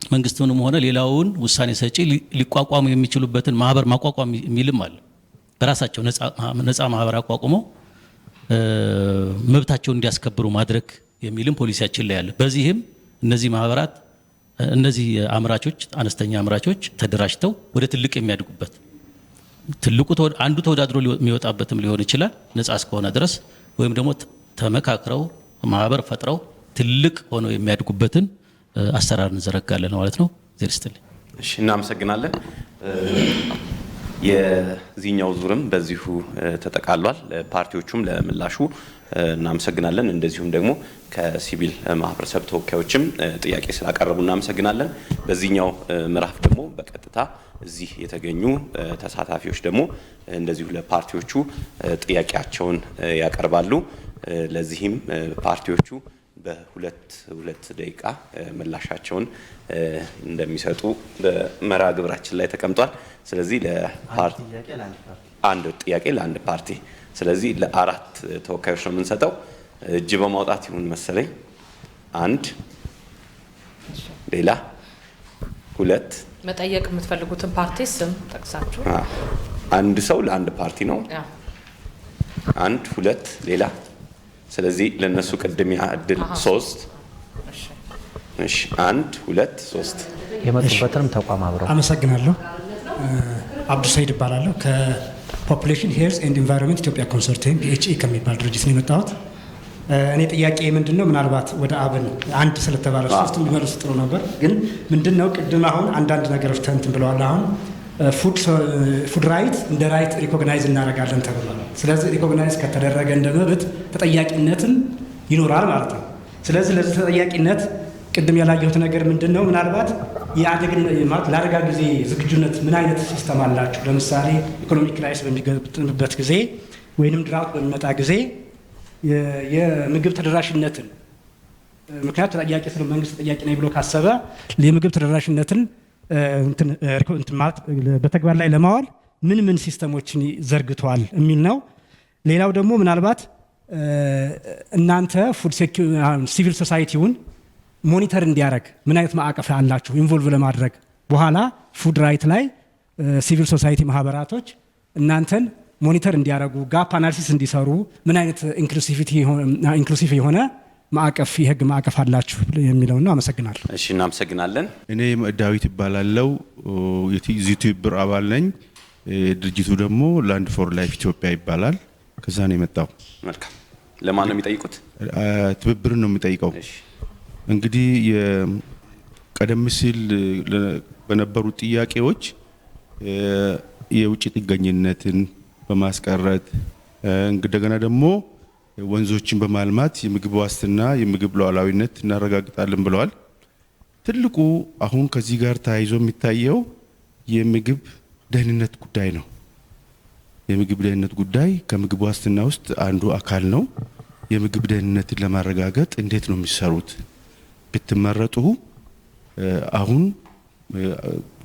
Speaker 12: መንግስትንም ሆነ ሌላውን ውሳኔ ሰጪ ሊቋቋሙ የሚችሉበትን ማህበር ማቋቋም የሚልም አለ። በራሳቸው ነፃ ማህበር አቋቁመው መብታቸውን እንዲያስከብሩ ማድረግ የሚልም ፖሊሲያችን ላይ አለ። በዚህም እነዚህ ማህበራት እነዚህ አምራቾች አነስተኛ አምራቾች ተደራጅተው ወደ ትልቅ የሚያድጉበት ትልቁ አንዱ ተወዳድሮ የሚወጣበትም ሊሆን ይችላል ነፃ እስከሆነ ድረስ ወይም ደግሞ ተመካክረው ማህበር ፈጥረው ትልቅ ሆነው የሚያድጉበትን አሰራር እንዘረጋለን ማለት ነው። ዜር ይስጥልኝ።
Speaker 7: እሺ እናመሰግናለን። የዚህኛው ዙርም በዚሁ ተጠቃሏል። ፓርቲዎቹም ለምላሹ እናመሰግናለን። እንደዚሁም ደግሞ ከሲቪል ማህበረሰብ ተወካዮችም ጥያቄ ስላቀረቡ እናመሰግናለን። በዚህኛው ምዕራፍ ደግሞ በቀጥታ እዚህ የተገኙ ተሳታፊዎች ደግሞ እንደዚሁ ለፓርቲዎቹ ጥያቄያቸውን ያቀርባሉ። ለዚህም ፓርቲዎቹ በሁለት ደቂቃ ምላሻቸውን እንደሚሰጡ በመርሃ ግብራችን ላይ ተቀምጧል። ስለዚህ አንድ ጥያቄ ለአንድ ፓርቲ፣ ስለዚህ ለአራት ተወካዮች ነው የምንሰጠው። እጅ በማውጣት ይሁን መሰለኝ። አንድ ሌላ ሁለት
Speaker 2: መጠየቅ የምትፈልጉትን ፓርቲ ስም ጠቅሳችሁ
Speaker 7: አንድ ሰው ለአንድ ፓርቲ ነው። አንድ ሁለት ሌላ። ስለዚህ ለነሱ ቅድሚያ እድል ሶስት። እሺ አንድ ሁለት ሶስት
Speaker 3: የመጡበትንም ተቋም አብረው።
Speaker 13: አመሰግናለሁ። አብዱ ሰይድ እባላለሁ ከፖፑሌሽን ሄልዝ ኤንድ ኢንቫይሮንመንት ኢትዮጵያ ኮንሶርቲየም PHE ከሚባል ድርጅት ነው የመጣሁት። እኔ ጥያቄ ምንድነው ምናልባት ወደ አብን አንድ ስለተባለ ሶስቱም ቢመልሱ ጥሩ ነበር። ግን ምንድነው ቅድም አሁን አንዳንድ ነገሮች ተንትን ብለዋል። አሁን ፉድ ራይት እንደ ራይት ሪኮግናይዝ እናደርጋለን ተብሏል። ስለዚህ ሪኮግናይዝ ከተደረገ እንደ መብት ተጠያቂነትም ይኖራል ማለት ነው። ስለዚህ ለዚህ ተጠያቂነት ቅድም ያላየሁት ነገር ምንድነው ምናልባት ለአደጋ ጊዜ ዝግጁነት ምን አይነት ሲስተም አላችሁ? ለምሳሌ ኢኮኖሚክ ክራይሲስ በሚገጥምበት ጊዜ ወይንም ድራውት በሚመጣ ጊዜ የምግብ ተደራሽነትን ምክንያት ተጠያቂ ስለ መንግስት ተጠያቂ ነኝ ብሎ ካሰበ የምግብ ተደራሽነትን በተግባር ላይ ለማዋል ምን ሲስተሞችን ዘርግቷል የሚል ነው። ሌላው ደግሞ ምናልባት እናንተ ሲቪል ሶሳይቲውን ሞኒተር እንዲያደርግ ምን አይነት ማዕቀፍ አላችሁ ኢንቮልቭ ለማድረግ በኋላ ፉድ ራይት ላይ ሲቪል ሶሳይቲ ማህበራቶች እናንተን ሞኒተር እንዲያደርጉ ጋፕ አናሊሲስ እንዲሰሩ ምን አይነት ኢንክሉሲቭ የሆነ ማዕቀፍ የህግ ማዕቀፍ አላችሁ የሚለው ነው። አመሰግናለሁ።
Speaker 7: እሺ እናመሰግናለን።
Speaker 14: እኔ ዳዊት ይባላለው የዩቲዩብ አባል ነኝ። ድርጅቱ ደግሞ ላንድ ፎር ላይፍ ኢትዮጵያ ይባላል። ከዛ ነው የመጣው።
Speaker 7: መልካም። ለማን ነው የሚጠይቁት?
Speaker 14: ትብብርን ነው የሚጠይቀው። እንግዲህ ቀደም ሲል በነበሩ ጥያቄዎች የውጭ ጥገኝነትን በማስቀረት እንደገና ደግሞ ወንዞችን በማልማት የምግብ ዋስትና የምግብ ሉዓላዊነት እናረጋግጣለን ብለዋል። ትልቁ አሁን ከዚህ ጋር ተያይዞ የሚታየው የምግብ ደህንነት ጉዳይ ነው። የምግብ ደህንነት ጉዳይ ከምግብ ዋስትና ውስጥ አንዱ አካል ነው። የምግብ ደህንነትን ለማረጋገጥ እንዴት ነው የሚሰሩት? ብትመረጡ አሁን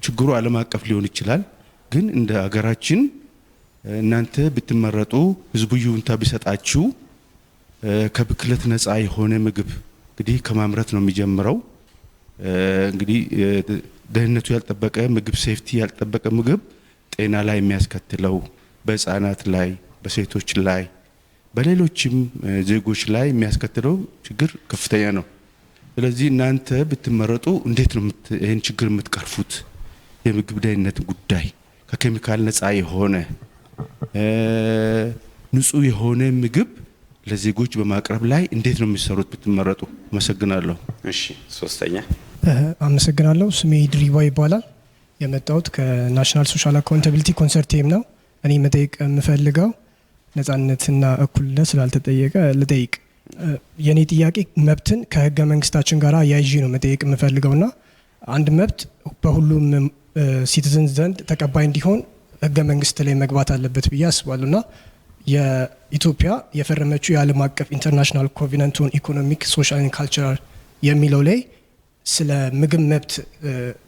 Speaker 14: ችግሩ ዓለም አቀፍ ሊሆን ይችላል፣ ግን እንደ ሀገራችን እናንተ ብትመረጡ ህዝቡ ይሁንታ ቢሰጣችሁ ከብክለት ነፃ የሆነ ምግብ እንግዲህ ከማምረት ነው የሚጀምረው። እንግዲህ ደህንነቱ ያልጠበቀ ምግብ ሴፍቲ ያልጠበቀ ምግብ ጤና ላይ የሚያስከትለው በህፃናት ላይ፣ በሴቶች ላይ፣ በሌሎችም ዜጎች ላይ የሚያስከትለው ችግር ከፍተኛ ነው። ስለዚህ እናንተ ብትመረጡ እንዴት ነው ይህን ችግር የምትቀርፉት? የምግብ ደህንነት ጉዳይ ከኬሚካል ነፃ የሆነ ንጹህ የሆነ ምግብ ለዜጎች በማቅረብ ላይ እንዴት ነው የሚሰሩት ብትመረጡ? አመሰግናለሁ።
Speaker 7: እሺ ሶስተኛ።
Speaker 15: አመሰግናለሁ። ስሜ ድሪባ ይባላል። የመጣሁት ከናሽናል ሶሻል አካውንታቢሊቲ ኮንሶርቲየም ነው። እኔ መጠየቅ የምፈልገው ነፃነትና እኩልነት ስላልተጠየቀ ልጠይቅ። የኔ ጥያቄ መብትን ከህገ መንግስታችን ጋር አያይዤ ነው መጠየቅ የምፈልገውና አንድ መብት በሁሉም ሲቲዝን ዘንድ ተቀባይ እንዲሆን ህገ መንግስት ላይ መግባት አለበት ብዬ አስባለሁና የኢትዮጵያ የፈረመችው የዓለም አቀፍ ኢንተርናሽናል ኮቬናንት ኦን ኢኮኖሚክ ሶሻል ኤንድ ካልቸራል የሚለው ላይ ስለ ምግብ መብት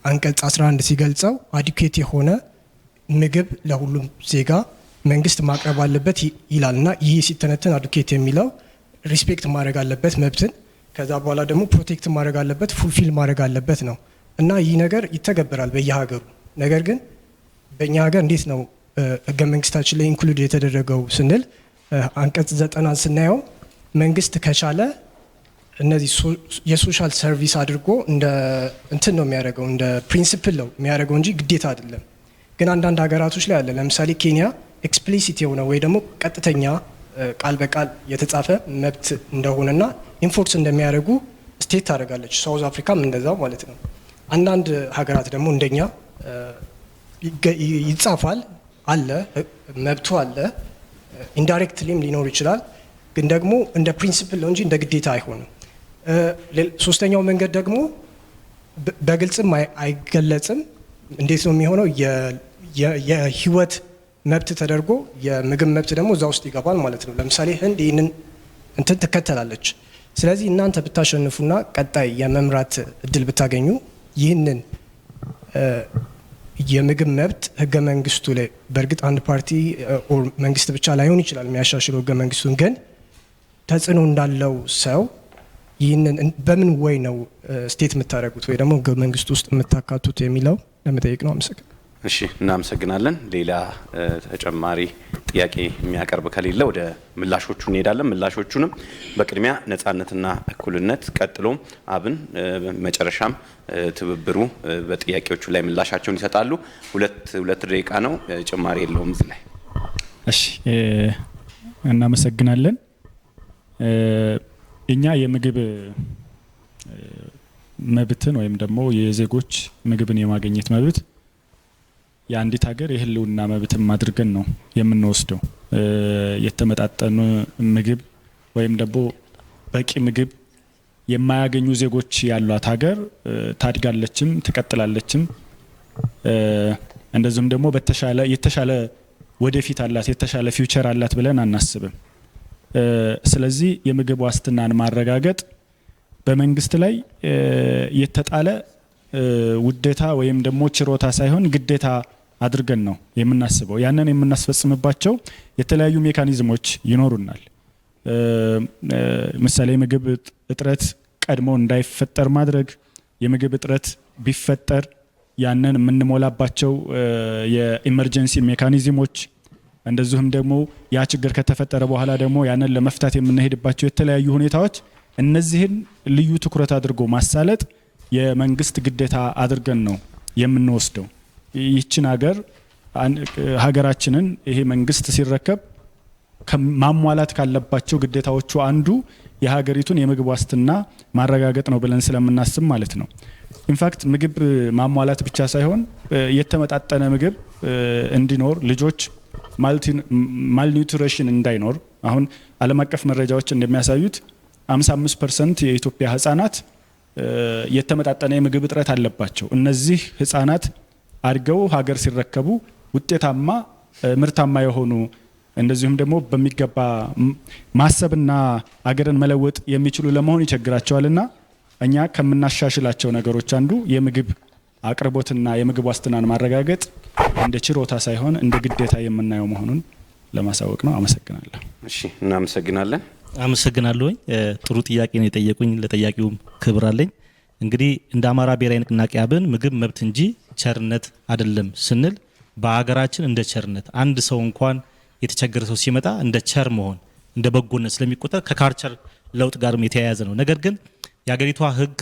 Speaker 15: አንቀጽ 11 ሲገልጸው አዲኩዌት የሆነ ምግብ ለሁሉም ዜጋ መንግስት ማቅረብ አለበት ይላልና ይህ ሲተነተን አዲኩዌት የሚለው ሪስፔክት ማድረግ አለበት መብትን፣ ከዛ በኋላ ደግሞ ፕሮቴክት ማድረግ አለበት፣ ፉልፊል ማድረግ አለበት ነው እና ይህ ነገር ይተገበራል በየሀገሩ። ነገር ግን በእኛ ሀገር እንዴት ነው ህገ መንግስታችን ላይ ኢንክሉድ የተደረገው ስንል አንቀጽ 90 ስናየው መንግስት ከቻለ እነዚህ የሶሻል ሰርቪስ አድርጎ እንደ እንትን ነው የሚያደርገው፣ እንደ ፕሪንሲፕል ነው የሚያደርገው እንጂ ግዴታ አይደለም። ግን አንዳንድ ሀገራቶች ላይ አለ። ለምሳሌ ኬንያ ኤክስፕሊሲት የሆነ ወይ ደግሞ ቀጥተኛ ቃል በቃል የተጻፈ መብት እንደሆነና ኢንፎርስ እንደሚያደርጉ ስቴት ታደርጋለች። ሳውዝ አፍሪካም እንደዛው ማለት ነው። አንዳንድ ሀገራት ደግሞ እንደኛ ይጻፋል አለ መብቱ አለ፣ ኢንዳይሬክትሊም ሊኖር ይችላል። ግን ደግሞ እንደ ፕሪንሲፕል ነው እንጂ እንደ ግዴታ አይሆንም። ሶስተኛው መንገድ ደግሞ በግልጽም አይገለጽም። እንዴት ነው የሚሆነው? የህይወት መብት ተደርጎ የምግብ መብት ደግሞ እዛ ውስጥ ይገባል ማለት ነው። ለምሳሌ ህንድ ይህንን እንትን ትከተላለች። ስለዚህ እናንተ ብታሸንፉና ቀጣይ የመምራት እድል ብታገኙ ይህንን የምግብ መብት ህገ መንግስቱ ላይ በእርግጥ አንድ ፓርቲ መንግስት ብቻ ላይሆን ይችላል የሚያሻሽለው ህገ መንግስቱን፣ ግን ተጽዕኖ እንዳለው ሰው ይህንን በምን ወይ ነው ስቴት የምታደርጉት ወይ ደግሞ ህገ መንግስቱ ውስጥ የምታካቱት የሚለው ለመጠየቅ ነው። አመሰግናለሁ።
Speaker 7: እሺ፣ እናመሰግናለን። ሌላ ተጨማሪ ጥያቄ የሚያቀርብ ከሌለ ወደ ምላሾቹ እንሄዳለን። ምላሾቹንም በቅድሚያ ነጻነትና እኩልነት፣ ቀጥሎም አብን፣ መጨረሻም ትብብሩ በጥያቄዎቹ ላይ ምላሻቸውን ይሰጣሉ። ሁለት ደቂቃ ነው፣ ጭማሪ የለውም እዚህ ላይ።
Speaker 10: እሺ፣ እናመሰግናለን። እኛ የምግብ መብትን ወይም ደግሞ የዜጎች ምግብን የማግኘት መብት የአንዲት ሀገር የህልውና መብትም አድርገን ነው የምንወስደው። የተመጣጠኑ ምግብ ወይም ደግሞ በቂ ምግብ የማያገኙ ዜጎች ያሏት ሀገር ታድጋለችም ትቀጥላለችም። እንደዚሁም ደግሞ የተሻለ ወደፊት አላት፣ የተሻለ ፊውቸር አላት ብለን አናስብም። ስለዚህ የምግብ ዋስትናን ማረጋገጥ በመንግስት ላይ የተጣለ ውዴታ ወይም ደግሞ ችሮታ ሳይሆን ግዴታ አድርገን ነው የምናስበው። ያንን የምናስፈጽምባቸው የተለያዩ ሜካኒዝሞች ይኖሩናል። ምሳሌ የምግብ እጥረት ቀድሞ እንዳይፈጠር ማድረግ፣ የምግብ እጥረት ቢፈጠር ያንን የምንሞላባቸው የኢመርጀንሲ ሜካኒዝሞች፣ እንደዚሁም ደግሞ ያ ችግር ከተፈጠረ በኋላ ደግሞ ያንን ለመፍታት የምንሄድባቸው የተለያዩ ሁኔታዎች፣ እነዚህን ልዩ ትኩረት አድርጎ ማሳለጥ የመንግስት ግዴታ አድርገን ነው የምንወስደው። ይህችን ሀገራችንን ይሄ መንግስት ሲረከብ ማሟላት ካለባቸው ግዴታዎቹ አንዱ የሀገሪቱን የምግብ ዋስትና ማረጋገጥ ነው ብለን ስለምናስብ ማለት ነው። ኢንፋክት ምግብ ማሟላት ብቻ ሳይሆን የተመጣጠነ ምግብ እንዲኖር፣ ልጆች ማልኒውትሪሽን እንዳይኖር፣ አሁን ዓለም አቀፍ መረጃዎች እንደሚያሳዩት 55% የኢትዮጵያ ህጻናት የተመጣጠነ የምግብ እጥረት አለባቸው። እነዚህ ህጻናት አድገው ሀገር ሲረከቡ ውጤታማ ምርታማ የሆኑ እንደዚሁም ደግሞ በሚገባ ማሰብና አገርን መለወጥ የሚችሉ ለመሆን ይቸግራቸዋልና እኛ ከምናሻሽላቸው ነገሮች አንዱ የምግብ አቅርቦትና የምግብ ዋስትናን ማረጋገጥ እንደ ችሮታ ሳይሆን እንደ ግዴታ የምናየው መሆኑን ለማሳወቅ ነው። አመሰግናለሁ።
Speaker 7: እሺ፣ እናመሰግናለን።
Speaker 5: አመሰግናለሁኝ። ጥሩ ጥያቄ ነው የጠየቁኝ። ለጠያቂውም ክብር አለኝ። እንግዲህ እንደ አማራ ብሔራዊ ንቅናቄ አብን ምግብ መብት እንጂ ቸርነት አይደለም ስንል በሀገራችን እንደ ቸርነት አንድ ሰው እንኳን የተቸገረ ሰው ሲመጣ እንደ ቸር መሆን እንደ በጎነት ስለሚቆጠር ከካልቸር ለውጥ ጋርም የተያያዘ ነው። ነገር ግን የሀገሪቷ ህግ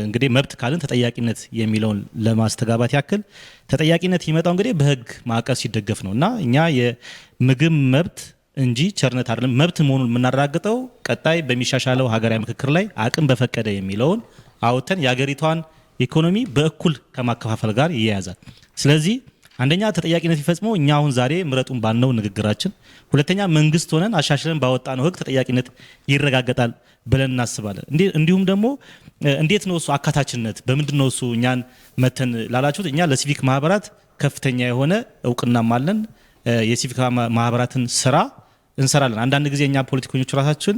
Speaker 5: እንግዲህ መብት ካልን ተጠያቂነት የሚለውን ለማስተጋባት ያክል ተጠያቂነት ይመጣው እንግዲህ በህግ ማዕቀፍ ሲደገፍ ነው እና እኛ የምግብ መብት እንጂ ቸርነት አይደለም መብት መሆኑን የምናረጋግጠው ቀጣይ በሚሻሻለው ሀገራዊ ምክክር ላይ አቅም በፈቀደ የሚለውን አውጥተን የሀገሪቷን ኢኮኖሚ በእኩል ከማከፋፈል ጋር ይያያዛል። ስለዚህ አንደኛ ተጠያቂነት ይፈጽመው እኛ አሁን ዛሬ ምረጡን ባልነው ንግግራችን፣ ሁለተኛ መንግስት ሆነን አሻሽለን ባወጣነው ህግ ተጠያቂነት ይረጋገጣል ብለን እናስባለን። እንዲሁም ደግሞ እንዴት ነው እሱ አካታችነት በምንድን ነው እሱ እኛን መተን ላላችሁት እኛ ለሲቪክ ማህበራት ከፍተኛ የሆነ እውቅናም አለን። የሲቪክ ማህበራትን ስራ እንሰራለን። አንዳንድ ጊዜ እኛ ፖለቲከኞች ራሳችን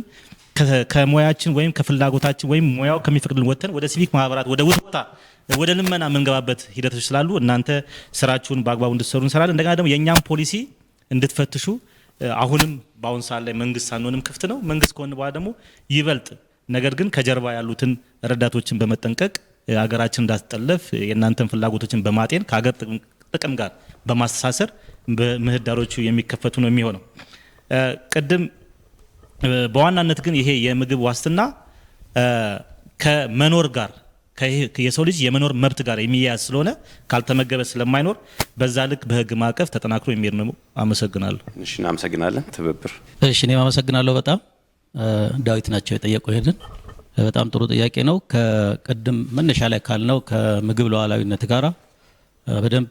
Speaker 5: ከሙያችን ወይም ከፍላጎታችን ወይም ሙያው ከሚፈቅድልን ወጥተን ወደ ሲቪክ ማህበራት ወደ ውስጣ ወደ ልመና የምንገባበት ሂደቶች ስላሉ እናንተ ስራችሁን በአግባቡ እንድትሰሩ እንሰራለን። እንደገና ደግሞ የእኛም ፖሊሲ እንድትፈትሹ አሁንም በአሁን ሰዓት ላይ መንግስት ሳንሆንም ክፍት ነው። መንግስት ከሆነ በኋላ ደግሞ ይበልጥ ነገር ግን ከጀርባ ያሉትን ረዳቶችን በመጠንቀቅ ሀገራችን እንዳትጠለፍ የእናንተን ፍላጎቶችን በማጤን ከሀገር ጥቅም ጋር በማስተሳሰር በምህዳሮቹ የሚከፈቱ ነው የሚሆነው። ቅድም በዋናነት ግን ይሄ የምግብ ዋስትና ከመኖር ጋር የሰው ልጅ የመኖር መብት ጋር የሚያያዝ ስለሆነ ካልተመገበ ስለማይኖር በዛ ልክ በህግ ማዕቀፍ ተጠናክሮ የሚሄድ ነው። አመሰግናለሁ።
Speaker 7: እሺ እናመሰግናለን። ትብብር
Speaker 12: እሺ እኔም አመሰግናለሁ በጣም ዳዊት ናቸው የጠየቁ ይሄንን በጣም ጥሩ ጥያቄ ነው። ከቅድም መነሻ ላይ ካልነው ከምግብ ሉዓላዊነት ጋራ በደንብ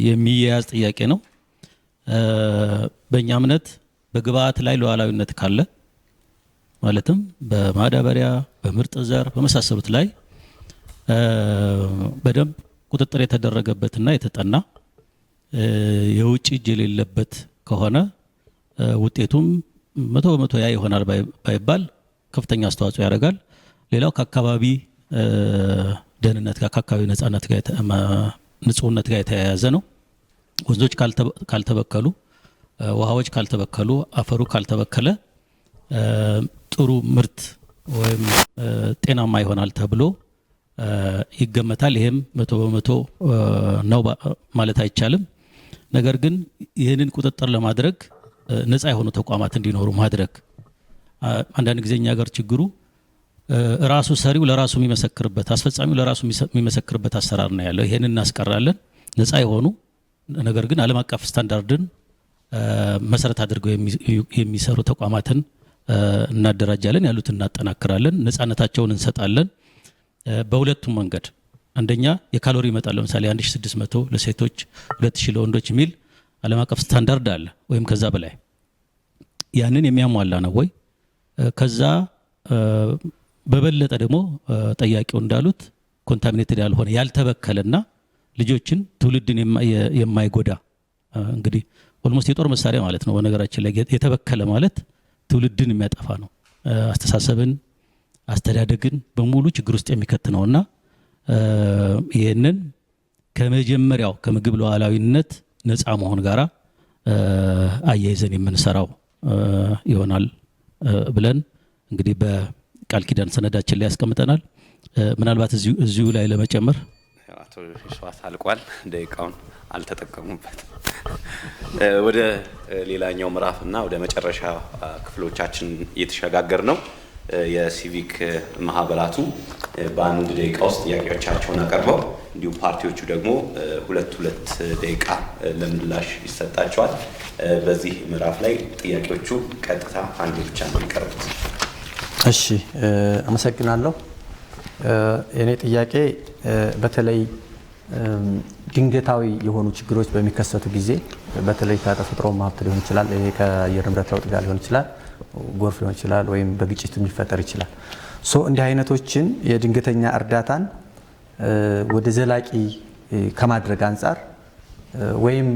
Speaker 12: የሚያያዝ ጥያቄ ነው። በእኛ እምነት በግብአት ላይ ሉዓላዊነት ካለ ማለትም በማዳበሪያ በምርጥ ዘር በመሳሰሉት ላይ በደንብ ቁጥጥር የተደረገበትና የተጠና የውጭ እጅ የሌለበት ከሆነ ውጤቱም 100% ያ ይሆናል ባይባል ከፍተኛ አስተዋጽኦ ያደርጋል። ሌላው ከአካባቢ ደህንነት ጋር ከአካባቢ ነጻነት ጋር ንጹህነት ጋር የተያያዘ ነው። ወንዞች ካልተበከሉ፣ ውሃዎች ካልተበከሉ፣ አፈሩ ካልተበከለ ጥሩ ምርት ወይም ጤናማ ይሆናል ተብሎ ይገመታል። ይሄም 100% ነው ማለት አይቻልም። ነገር ግን ይህንን ቁጥጥር ለማድረግ ነፃ የሆኑ ተቋማት እንዲኖሩ ማድረግ አንዳንድ ጊዜ እኛ ሀገር ችግሩ ራሱ ሰሪው ለራሱ የሚመሰክርበት አስፈጻሚው ለራሱ የሚመሰክርበት አሰራር ነው ያለው። ይሄንን እናስቀራለን። ነፃ የሆኑ ነገር ግን ዓለም አቀፍ ስታንዳርድን መሰረት አድርገው የሚሰሩ ተቋማትን እናደራጃለን፣ ያሉትን እናጠናክራለን፣ ነፃነታቸውን እንሰጣለን። በሁለቱም መንገድ አንደኛ የካሎሪ መጠን ለምሳሌ 1600 ለሴቶች 2000 ለወንዶች የሚል ዓለም አቀፍ ስታንዳርድ አለ ወይም ከዛ በላይ ያንን የሚያሟላ ነው ወይ? ከዛ በበለጠ ደግሞ ጠያቂው እንዳሉት ኮንታሚኔትድ ያልሆነ ያልተበከለና ልጆችን ትውልድን የማይጎዳ እንግዲህ ኦልሞስት የጦር መሳሪያ ማለት ነው። በነገራችን ላይ የተበከለ ማለት ትውልድን የሚያጠፋ ነው። አስተሳሰብን አስተዳደግን በሙሉ ችግር ውስጥ የሚከት ነውና ይህንን ከመጀመሪያው ከምግብ ሉዓላዊነት ነፃ መሆን ጋራ አያይዘን የምንሰራው ይሆናል ብለን እንግዲህ በቃል ኪዳን ሰነዳችን ላይ ያስቀምጠናል። ምናልባት እዚሁ ላይ ለመጨመር
Speaker 7: አቶ ይስዋስ አልቋል፣ ደቂቃውን አልተጠቀሙበት። ወደ ሌላኛው ምዕራፍና ወደ መጨረሻ ክፍሎቻችን እየተሸጋገር ነው። የሲቪክ ማህበራቱ በአንድ ደቂቃ ውስጥ ጥያቄዎቻቸውን አቀርበው እንዲሁም ፓርቲዎቹ ደግሞ ሁለት ደቂቃ ለምላሽ ይሰጣቸዋል። በዚህ ምዕራፍ ላይ ጥያቄዎቹ ቀጥታ አንድ ብቻ ነው የሚቀርቡት።
Speaker 16: እሺ አመሰግናለሁ። የኔ ጥያቄ በተለይ ድንገታዊ የሆኑ ችግሮች በሚከሰቱ ጊዜ በተለይ ከተፈጥሮ ሀብት ሊሆን ይችላል፣ ከአየር ንብረት ለውጥ ጋር ሊሆን ይችላል፣ ጎርፍ ሊሆን ይችላል፣ ወይም በግጭት ሊፈጠር ይችላል። እንዲህ አይነቶችን የድንገተኛ እርዳታን ወደ ዘላቂ ከማድረግ አንጻር ወይም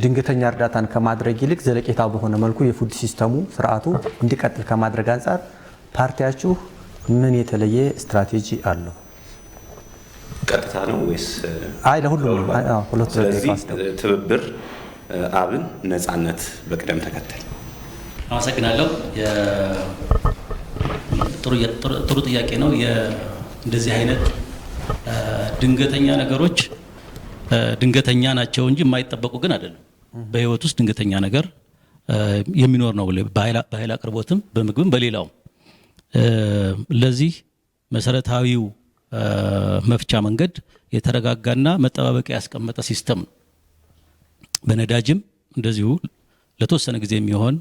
Speaker 16: ድንገተኛ እርዳታን ከማድረግ ይልቅ ዘለቄታ በሆነ መልኩ የፉድ ሲስተሙ ስርዓቱ እንዲቀጥል ከማድረግ አንጻር ፓርቲያችሁ ምን የተለየ ስትራቴጂ አለው?
Speaker 7: ቀጥታ ነው ወይስ?
Speaker 16: አይ ለሁሉም ነው። ሁለት
Speaker 7: ስለዚህ ትብብር፣ አብን፣ ነፃነት በቅደም ተከተል።
Speaker 12: አመሰግናለሁ። ጥሩ ጥያቄ ነው። እንደዚህ አይነት ድንገተኛ ነገሮች ድንገተኛ ናቸው እንጂ የማይጠበቁ ግን አይደለም። በህይወት ውስጥ ድንገተኛ ነገር የሚኖር ነው። በኃይል አቅርቦትም በምግብም በሌላውም ለዚህ መሰረታዊው መፍቻ መንገድ የተረጋጋና መጠባበቂያ ያስቀመጠ ሲስተም ነው። በነዳጅም እንደዚሁ ለተወሰነ ጊዜ የሚሆን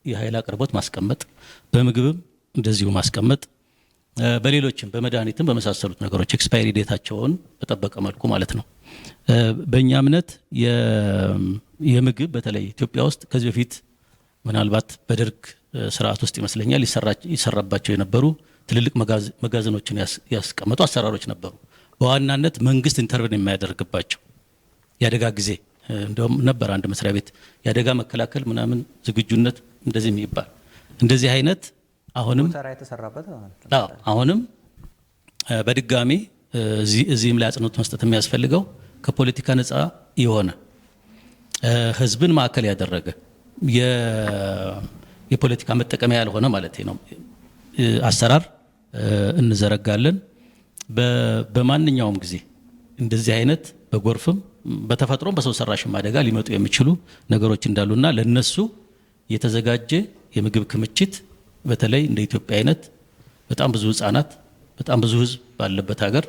Speaker 12: የኃይል አቅርቦት ማስቀመጥ፣ በምግብም እንደዚሁ ማስቀመጥ፣ በሌሎችም በመድኃኒትም በመሳሰሉት ነገሮች ኤክስፓየሪ ዴታቸውን በጠበቀ መልኩ ማለት ነው። በእኛ እምነት የምግብ በተለይ ኢትዮጵያ ውስጥ ከዚህ በፊት ምናልባት በደርግ ስርዓት ውስጥ ይመስለኛል ይሰራባቸው የነበሩ ትልልቅ መጋዘኖችን ያስቀመጡ አሰራሮች ነበሩ። በዋናነት መንግስት ኢንተርቨን የማያደርግባቸው የአደጋ ጊዜ እንደውም ነበር አንድ መስሪያ ቤት የአደጋ መከላከል ምናምን ዝግጁነት እንደዚህ የሚባል እንደዚህ አይነት አሁንም አሁንም በድጋሚ እዚህም ላይ አጽንኦት መስጠት የሚያስፈልገው ከፖለቲካ ነፃ የሆነ ህዝብን ማዕከል ያደረገ የፖለቲካ መጠቀሚያ ያልሆነ ማለት ነው አሰራር እንዘረጋለን። በማንኛውም ጊዜ እንደዚህ አይነት በጎርፍም በተፈጥሮም በሰው ሰራሽም አደጋ ሊመጡ የሚችሉ ነገሮች እንዳሉና ለነሱ የተዘጋጀ የምግብ ክምችት በተለይ እንደ ኢትዮጵያ አይነት በጣም ብዙ ህፃናት በጣም ብዙ ህዝብ ባለበት ሀገር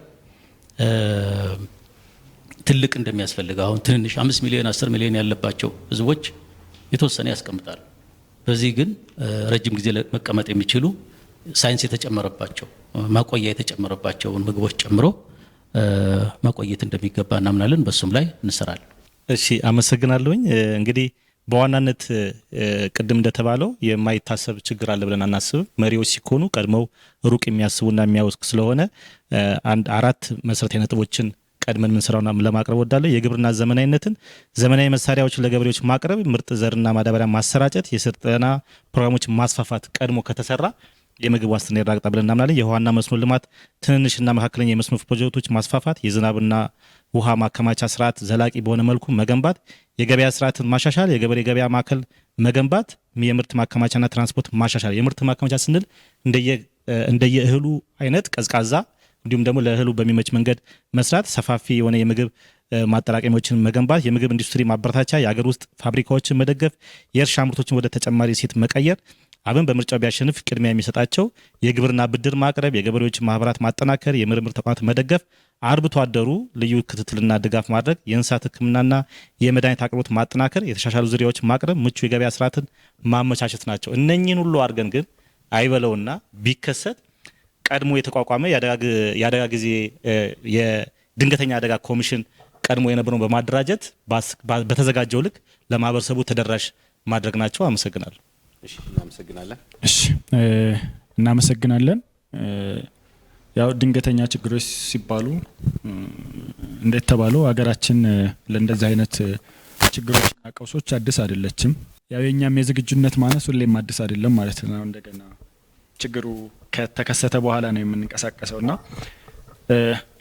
Speaker 12: ትልቅ እንደሚያስፈልግ አሁን ትንሽ 5 ሚሊዮን 10 ሚሊዮን ያለባቸው ህዝቦች የተወሰነ ያስቀምጣሉ። በዚህ ግን ረጅም ጊዜ መቀመጥ የሚችሉ ሳይንስ የተጨመረባቸው ማቆያ የተጨመረባቸውን ምግቦች ጨምሮ ማቆየት እንደሚገባ እናምናለን። በሱም ላይ እንሰራለን።
Speaker 5: እሺ አመሰግናለሁኝ። እንግዲህ በዋናነት ቅድም እንደተባለው የማይታሰብ ችግር አለ ብለን አናስብም። መሪዎች ሲኮኑ ቀድመው ሩቅ የሚያስቡና የሚያወስክ ስለሆነ አንድ 4 መሰረታዊ ነጥቦችን ቀድመን ምን ስራውና ለማቅረብ ወዳለ የግብርና ዘመናዊነትን ዘመናዊ መሳሪያዎችን ለገበሬዎች ማቅረብ፣ ምርጥ ዘርና ማዳበሪያ ማሰራጨት፣ የስልጠና ፕሮግራሞች ማስፋፋት ቀድሞ ከተሰራ የምግብ ዋስትና ይረጋገጣል ብለን እናምናለን። የውሃና መስኖ ልማት ትንንሽና መካከለኛ የመስኖ ፕሮጀክቶች ማስፋፋት፣ የዝናብና ውሃ ማከማቻ ስርዓት ዘላቂ በሆነ መልኩ መገንባት፣ የገበያ ስርዓትን ማሻሻል፣ የገበሬ ገበያ ማዕከል መገንባት፣ የምርት ማከማቻና ትራንስፖርት ማሻሻል። የምርት ማከማቻ ስንል እንደየእህሉ አይነት ቀዝቃዛ እንዲሁም ደግሞ ለእህሉ በሚመች መንገድ መስራት፣ ሰፋፊ የሆነ የምግብ ማጠራቀሚያዎችን መገንባት፣ የምግብ ኢንዱስትሪ ማበረታቻ፣ የሀገር ውስጥ ፋብሪካዎችን መደገፍ፣ የእርሻ ምርቶችን ወደ ተጨማሪ እሴት መቀየር። አብን በምርጫው ቢያሸንፍ ቅድሚያ የሚሰጣቸው የግብርና ብድር ማቅረብ፣ የገበሬዎች ማህበራት ማጠናከር፣ የምርምር ተቋማት መደገፍ፣ አርብቶ አደሩ ልዩ ክትትልና ድጋፍ ማድረግ፣ የእንስሳት ሕክምናና የመድኃኒት አቅርቦት ማጠናከር፣ የተሻሻሉ ዝርያዎች ማቅረብ፣ ምቹ የገበያ ስርዓትን ማመቻቸት ናቸው። እነኚህን ሁሉ አድርገን ግን አይበለውና ቢከሰት ቀድሞ የተቋቋመ የአደጋ ጊዜ የድንገተኛ አደጋ ኮሚሽን ቀድሞ የነበረውን በማደራጀት በተዘጋጀው ልክ ለማህበረሰቡ ተደራሽ ማድረግ ናቸው። አመሰግናለሁ።
Speaker 7: እሺ እናመሰግናለን።
Speaker 10: እሺ እናመሰግናለን። ያው ድንገተኛ ችግሮች ሲባሉ እንዴት ተባለው ሀገራችን ለእንደዚህ አይነት ችግሮችና ቀውሶች አዲስ አይደለችም። ያው የኛም የዝግጁነት ማነስ ሁሌም አዲስ አይደለም ማለት ነው። እንደገና ችግሩ ከተከሰተ በኋላ ነው የምንንቀሳቀሰውና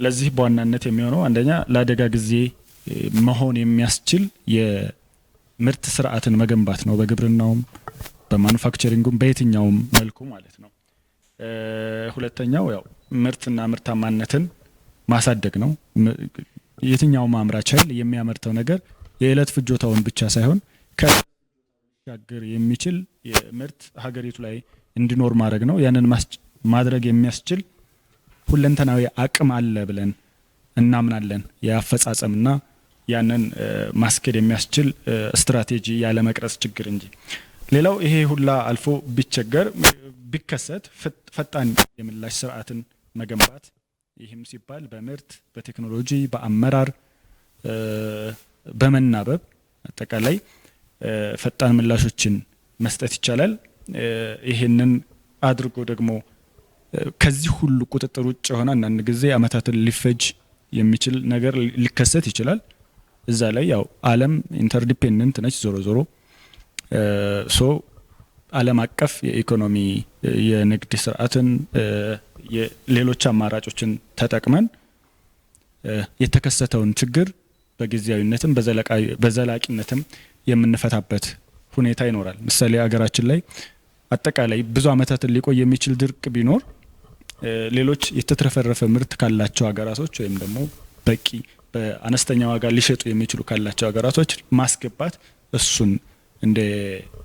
Speaker 10: ለዚህ በዋናነት የሚሆነው አንደኛ ለአደጋ ጊዜ መሆን የሚያስችል የምርት ስርዓትን መገንባት ነው። በግብርናውም በማኑፋክቸሪንጉም በየትኛውም መልኩ ማለት ነው። ሁለተኛው ያው ምርትና ምርታማነትን ማሳደግ ነው። የትኛውም አምራች ኃይል የሚያመርተው ነገር የዕለት ፍጆታውን ብቻ ሳይሆን ከሻገር የሚችል የምርት ሀገሪቱ ላይ እንዲኖር ማድረግ ነው። ያንን ማድረግ የሚያስችል ሁለንተናዊ አቅም አለ ብለን እናምናለን። የአፈጻጸምና ያንን ማስኬድ የሚያስችል ስትራቴጂ ያለ መቅረጽ ችግር እንጂ ሌላው ይሄ ሁላ አልፎ ቢቸገር ቢከሰት ፈጣን የምላሽ ስርዓትን መገንባት። ይህም ሲባል በምርት በቴክኖሎጂ በአመራር በመናበብ አጠቃላይ ፈጣን ምላሾችን መስጠት ይቻላል። ይሄንን አድርጎ ደግሞ ከዚህ ሁሉ ቁጥጥር ውጭ የሆነ አንዳንድ ጊዜ አመታትን ሊፈጅ የሚችል ነገር ሊከሰት ይችላል። እዛ ላይ ያው ዓለም ኢንተርዲፔንደንት ነች። ዞሮ ዞሮ ዓለም አቀፍ የኢኮኖሚ የንግድ ስርዓትን ሌሎች አማራጮችን ተጠቅመን የተከሰተውን ችግር በጊዜያዊነትም በዘላቂነትም የምንፈታበት ሁኔታ ይኖራል። ምሳሌ ሀገራችን ላይ አጠቃላይ ብዙ አመታትን ሊቆይ የሚችል ድርቅ ቢኖር ሌሎች የተትረፈረፈ ምርት ካላቸው ሀገራቶች ወይም ደግሞ በቂ በአነስተኛ ዋጋ ሊሸጡ የሚችሉ ካላቸው ሀገራቶች ማስገባት እሱን እንደ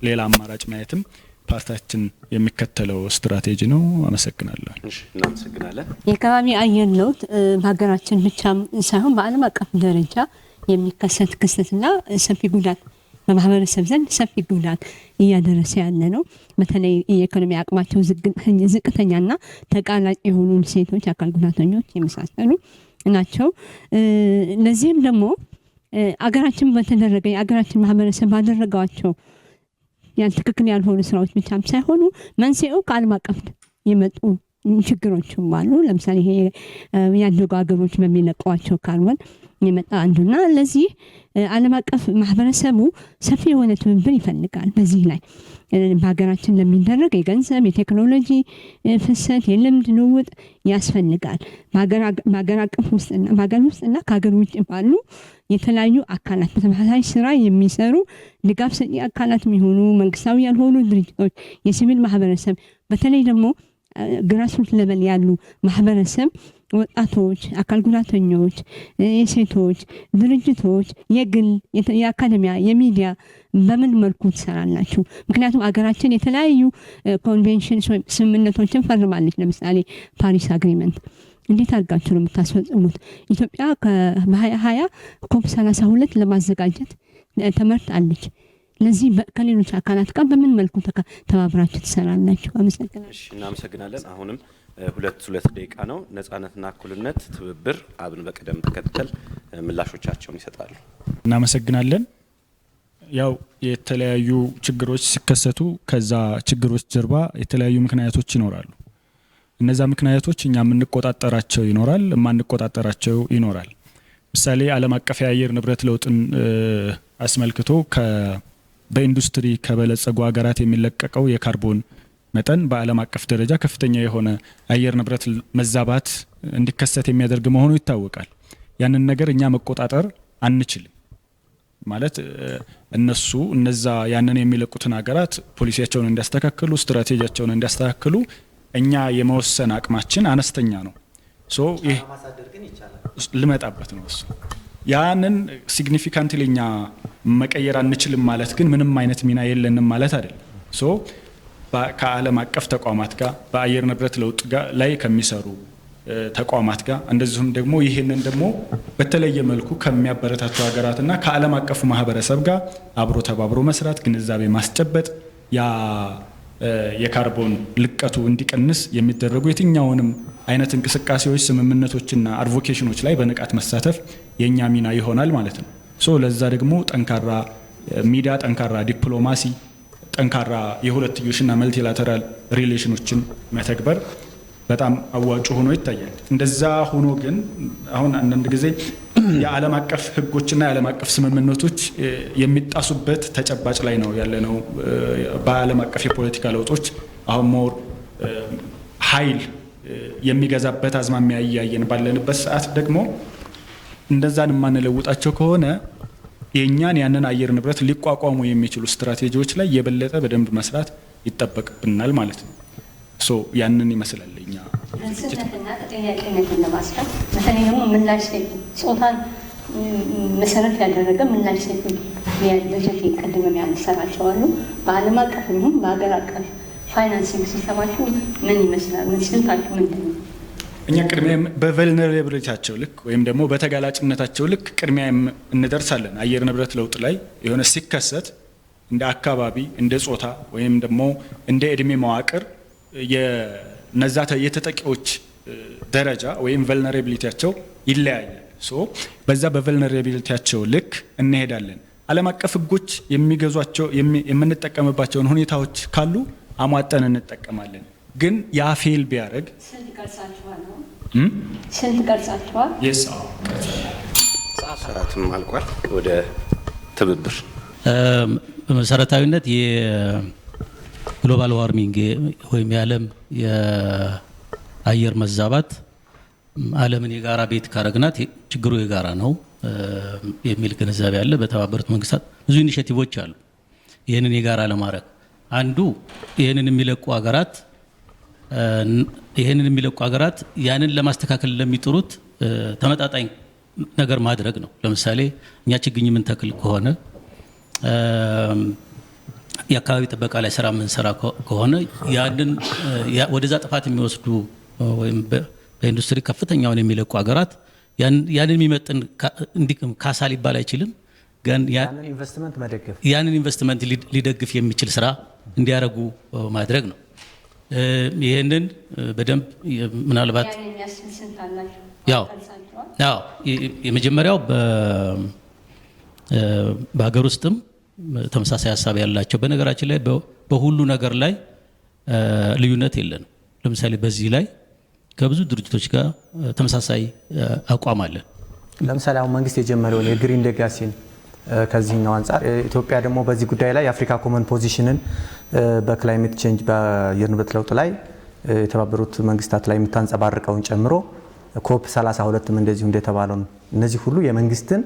Speaker 10: ሌላ አማራጭ ማየትም ፓርቲያችን የሚከተለው ስትራቴጂ ነው። አመሰግናለሁ።
Speaker 7: እሺ እናመሰግናለን።
Speaker 11: የከባቢ አየር ለውጥ በሀገራችን ብቻም ሳይሆን በዓለም አቀፍ ደረጃ የሚከሰት ክስተትና ሰፊ ጉዳት በማህበረሰብ ዘንድ ሰፊ ጉዳት እያደረሰ ያለ ነው። በተለይ የኢኮኖሚ አቅማቸው ዝቅተኛና ተቃላጭ የሆኑ ሴቶች፣ አካል ጉዳተኞች የመሳሰሉ ናቸው። ለዚህም ደግሞ አገራችን በተደረገ የአገራችን ማህበረሰብ ባደረጋቸው ትክክል ያልሆኑ ስራዎች ብቻም ሳይሆኑ መንስኤው ከዓለም አቀፍ የመጡ ችግሮችም አሉ። ለምሳሌ ይሄ ያደጉ ሀገሮች በሚለቀዋቸው ካርቦን የመጣ አንዱና ለዚህ ዓለም አቀፍ ማህበረሰቡ ሰፊ የሆነ ትብብር ይፈልጋል። በዚህ ላይ
Speaker 17: በሀገራችን ለሚደረግ የገንዘብ የቴክኖሎጂ ፍሰት የልምድ ልውውጥ ያስፈልጋል። በሀገር አቀፍ ውስጥና በሀገር ውስጥና ከሀገር ውጭ ባሉ የተለያዩ አካላት በተመሳሳይ ስራ የሚሰሩ ድጋፍ ሰጪ አካላት የሚሆኑ መንግስታዊ ያልሆኑ ድርጅቶች፣ የሲቪል ማህበረሰብ በተለይ ደግሞ ግራስሩት ለበል ያሉ ማህበረሰብ ወጣቶች፣ አካል ጉዳተኞች፣ የሴቶች ድርጅቶች፣ የግል የአካዳሚያ የሚዲያ በምን መልኩ ትሰራላችሁ? ምክንያቱም አገራችን የተለያዩ ኮንቬንሽንስ ወይም ስምምነቶችን ፈርማለች። ለምሳሌ ፓሪስ አግሪመንት እንዴት አድርጋችሁ ነው የምታስፈጽሙት? ኢትዮጵያ በ2020 ኮፕ 32 ለማዘጋጀት ተመርጣለች። ለዚህ ከሌሎች አካላት ጋር በምን መልኩ ተባብራችሁ ትሰራላችሁ? አመሰግናለሁ።
Speaker 7: እሺ እናመሰግናለን። አሁንም ሁለት ደቂቃ ነው። ነጻነትና እኩልነት ትብብር አብን በቅደም ተከተል ምላሾቻቸውን ይሰጣሉ።
Speaker 10: እናመሰግናለን። ያው የተለያዩ ችግሮች ሲከሰቱ ከዛ ችግሮች ጀርባ የተለያዩ ምክንያቶች ይኖራሉ። እነዛ ምክንያቶች እኛ የምንቆጣጠራቸው ይኖራል፣ የማንቆጣጠራቸው ይኖራል። ምሳሌ ዓለም አቀፍ የአየር ንብረት ለውጥን አስመልክቶ በኢንዱስትሪ ከበለጸጉ ሀገራት የሚለቀቀው የካርቦን መጠን በዓለም አቀፍ ደረጃ ከፍተኛ የሆነ አየር ንብረት መዛባት እንዲከሰት የሚያደርግ መሆኑ ይታወቃል። ያንን ነገር እኛ መቆጣጠር አንችልም። ማለት እነዛ ያንን የሚለቁትን ሀገራት ፖሊሲያቸውን እንዲያስተካክሉ፣ ስትራቴጂያቸውን እንዲያስተካክሉ እኛ የመወሰን አቅማችን አነስተኛ ነው። ይህ ልመጣበት ነው። እሱ ያንን ሲግኒፊካንትሊ እኛ መቀየር አንችልም ማለት ግን ምንም አይነት ሚና የለንም ማለት አይደለም። ከዓለም አቀፍ ተቋማት ጋር በአየር ንብረት ለውጥ ላይ ከሚሰሩ ተቋማት ጋር እንደዚሁም ደግሞ ይህንን ደግሞ በተለየ መልኩ ከሚያበረታቱ ሀገራትና ከዓለም አቀፉ ማህበረሰብ ጋር አብሮ ተባብሮ መስራት፣ ግንዛቤ ማስጨበጥ፣ የካርቦን ልቀቱ እንዲቀንስ የሚደረጉ የትኛውንም አይነት እንቅስቃሴዎች፣ ስምምነቶችና አድቮኬሽኖች ላይ በንቃት መሳተፍ የኛ ሚና ይሆናል ማለት ነው። ለዛ ደግሞ ጠንካራ ሚዲያ፣ ጠንካራ ዲፕሎማሲ፣ ጠንካራ የሁለትዮሽና መልቲላተራል ሪሌሽኖችን መተግበር በጣም አዋጭ ሆኖ ይታያል። እንደዛ ሆኖ ግን አሁን አንዳንድ ጊዜ የዓለም አቀፍ ህጎችና የዓለም አቀፍ ስምምነቶች የሚጣሱበት ተጨባጭ ላይ ነው ያለነው። በዓለም አቀፍ የፖለቲካ ለውጦች አሁን ሞር ኃይል የሚገዛበት አዝማሚያ እያየን ባለንበት ሰዓት ደግሞ እንደዛን የማንለውጣቸው ከሆነ የእኛን ያንን አየር ንብረት ሊቋቋሙ የሚችሉ ስትራቴጂዎች ላይ የበለጠ በደንብ መስራት ይጠበቅብናል ማለት ነው። ያንን ይመስላል እኛ
Speaker 11: ፍልስፍናና ተጠያቂነትን ለማስፈን በተለይ ደግሞ ምላሽ ሰጪ ጾታን መሰረት ያደረገ ምላሽ ሰጪ በጀት ቅድም ያነሳናቸው አሉ። በዓለም አቀፍ እንዲሁም በሀገር አቀፍ ፋይናንሲንግ ሲስተማችሁ ምን ይመስላል? ምን ስልታችሁ ምንድን ነው?
Speaker 10: እኛ ቅድሚያ በቨልነራቢሊቲያቸው ልክ ወይም ደግሞ በተጋላጭነታቸው ልክ ቅድሚያ እንደርሳለን። አየር ንብረት ለውጥ ላይ የሆነ ሲከሰት እንደ አካባቢ፣ እንደ ጾታ ወይም ደግሞ እንደ እድሜ መዋቅር የነዛ የተጠቂዎች ደረጃ ወይም ቨልነራቢሊቲያቸው ይለያያል። በዛ በቨልነራቢሊቲያቸው ልክ እንሄዳለን። ዓለም አቀፍ ህጎች የሚገዟቸው የምንጠቀምባቸውን ሁኔታዎች ካሉ አሟጠን እንጠቀማለን። ግን ያ ፌል ቢያደርግ
Speaker 11: ስንት ቀርጻችኋል?
Speaker 7: ሰዓትም አልቋል። ወደ ትብብር
Speaker 12: በመሰረታዊነት የግሎባል ዋርሚንግ ወይም የዓለም የአየር መዛባት ዓለምን የጋራ ቤት ካረግናት ችግሩ የጋራ ነው የሚል ግንዛቤ አለ። በተባበሩት መንግስታት ብዙ ኢኒሼቲቮች አሉ ይህንን የጋራ ለማድረግ። አንዱ ይህንን የሚለቁ ሀገራት ያንን ለማስተካከል ለሚጥሩት ተመጣጣኝ ነገር ማድረግ ነው። ለምሳሌ እኛ ችግኝ የምንተክል ከሆነ የአካባቢ ጥበቃ ላይ ስራ የምንሰራ ከሆነ ያንን ወደዛ ጥፋት የሚወስዱ ወይም በኢንዱስትሪ ከፍተኛውን የሚለቁ ሀገራት ያንን የሚመጥን ካሳ ሊባል አይችልም፣ ግን ያንን ኢንቨስትመንት ሊደግፍ የሚችል ስራ እንዲያደርጉ ማድረግ ነው። ይህንን በደንብ ምናልባት ያው የመጀመሪያው በሀገር ውስጥም ተመሳሳይ ሀሳብ ያላቸው፣ በነገራችን ላይ በሁሉ ነገር ላይ ልዩነት የለንም። ለምሳሌ በዚህ ላይ ከብዙ ድርጅቶች ጋር ተመሳሳይ አቋም አለን።
Speaker 16: ለምሳሌ አሁን መንግስት የጀመረውን የግሪን ሌጋሲን ከዚህኛው አንጻር ኢትዮጵያ ደግሞ በዚህ ጉዳይ ላይ የአፍሪካ ኮመን ፖዚሽንን በክላይሜት ቼንጅ በአየር ንብረት ለውጥ ላይ የተባበሩት መንግስታት ላይ የምታንጸባርቀውን ጨምሮ ኮፕ 32ም እንደዚሁ እንደተባለው እነዚህ ሁሉ የመንግስትን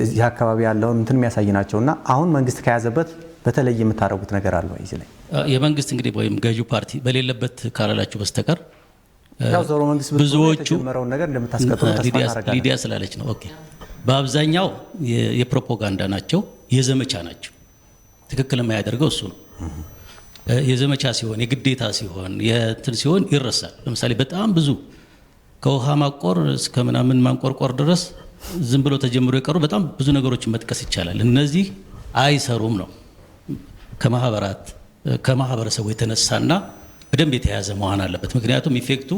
Speaker 16: እዚህ አካባቢ ያለውን እንትን የሚያሳይ ናቸውና አሁን መንግስት ከያዘበት በተለይ የምታረጉት ነገር አለ ወይ? እዚህ ላይ
Speaker 12: የመንግስት እንግዲህ ወይም ገዢው ፓርቲ በሌለበት ካላላችሁ በስተቀር
Speaker 16: ያው ዞሮ መንግስት
Speaker 12: ብዙዎቹ
Speaker 16: የጀመረውን ነገር እንደምታስቀጥሉ ተስፋ እናደርጋለን።
Speaker 12: ሊዲያ ስላለች ነው። ኦኬ በአብዛኛው የፕሮፓጋንዳ ናቸው፣ የዘመቻ ናቸው። ትክክል የማያደርገው እሱ ነው። የዘመቻ ሲሆን የግዴታ ሲሆን የእንትን ሲሆን ይረሳል። ለምሳሌ በጣም ብዙ ከውሃ ማቆር እስከ ምናምን ማንቆርቆር ድረስ ዝም ብሎ ተጀምሮ የቀሩ በጣም ብዙ ነገሮችን መጥቀስ ይቻላል። እነዚህ አይሰሩም ነው። ከማህበረሰቡ የተነሳና በደንብ የተያዘ መሆን አለበት። ምክንያቱም ኢፌክቱ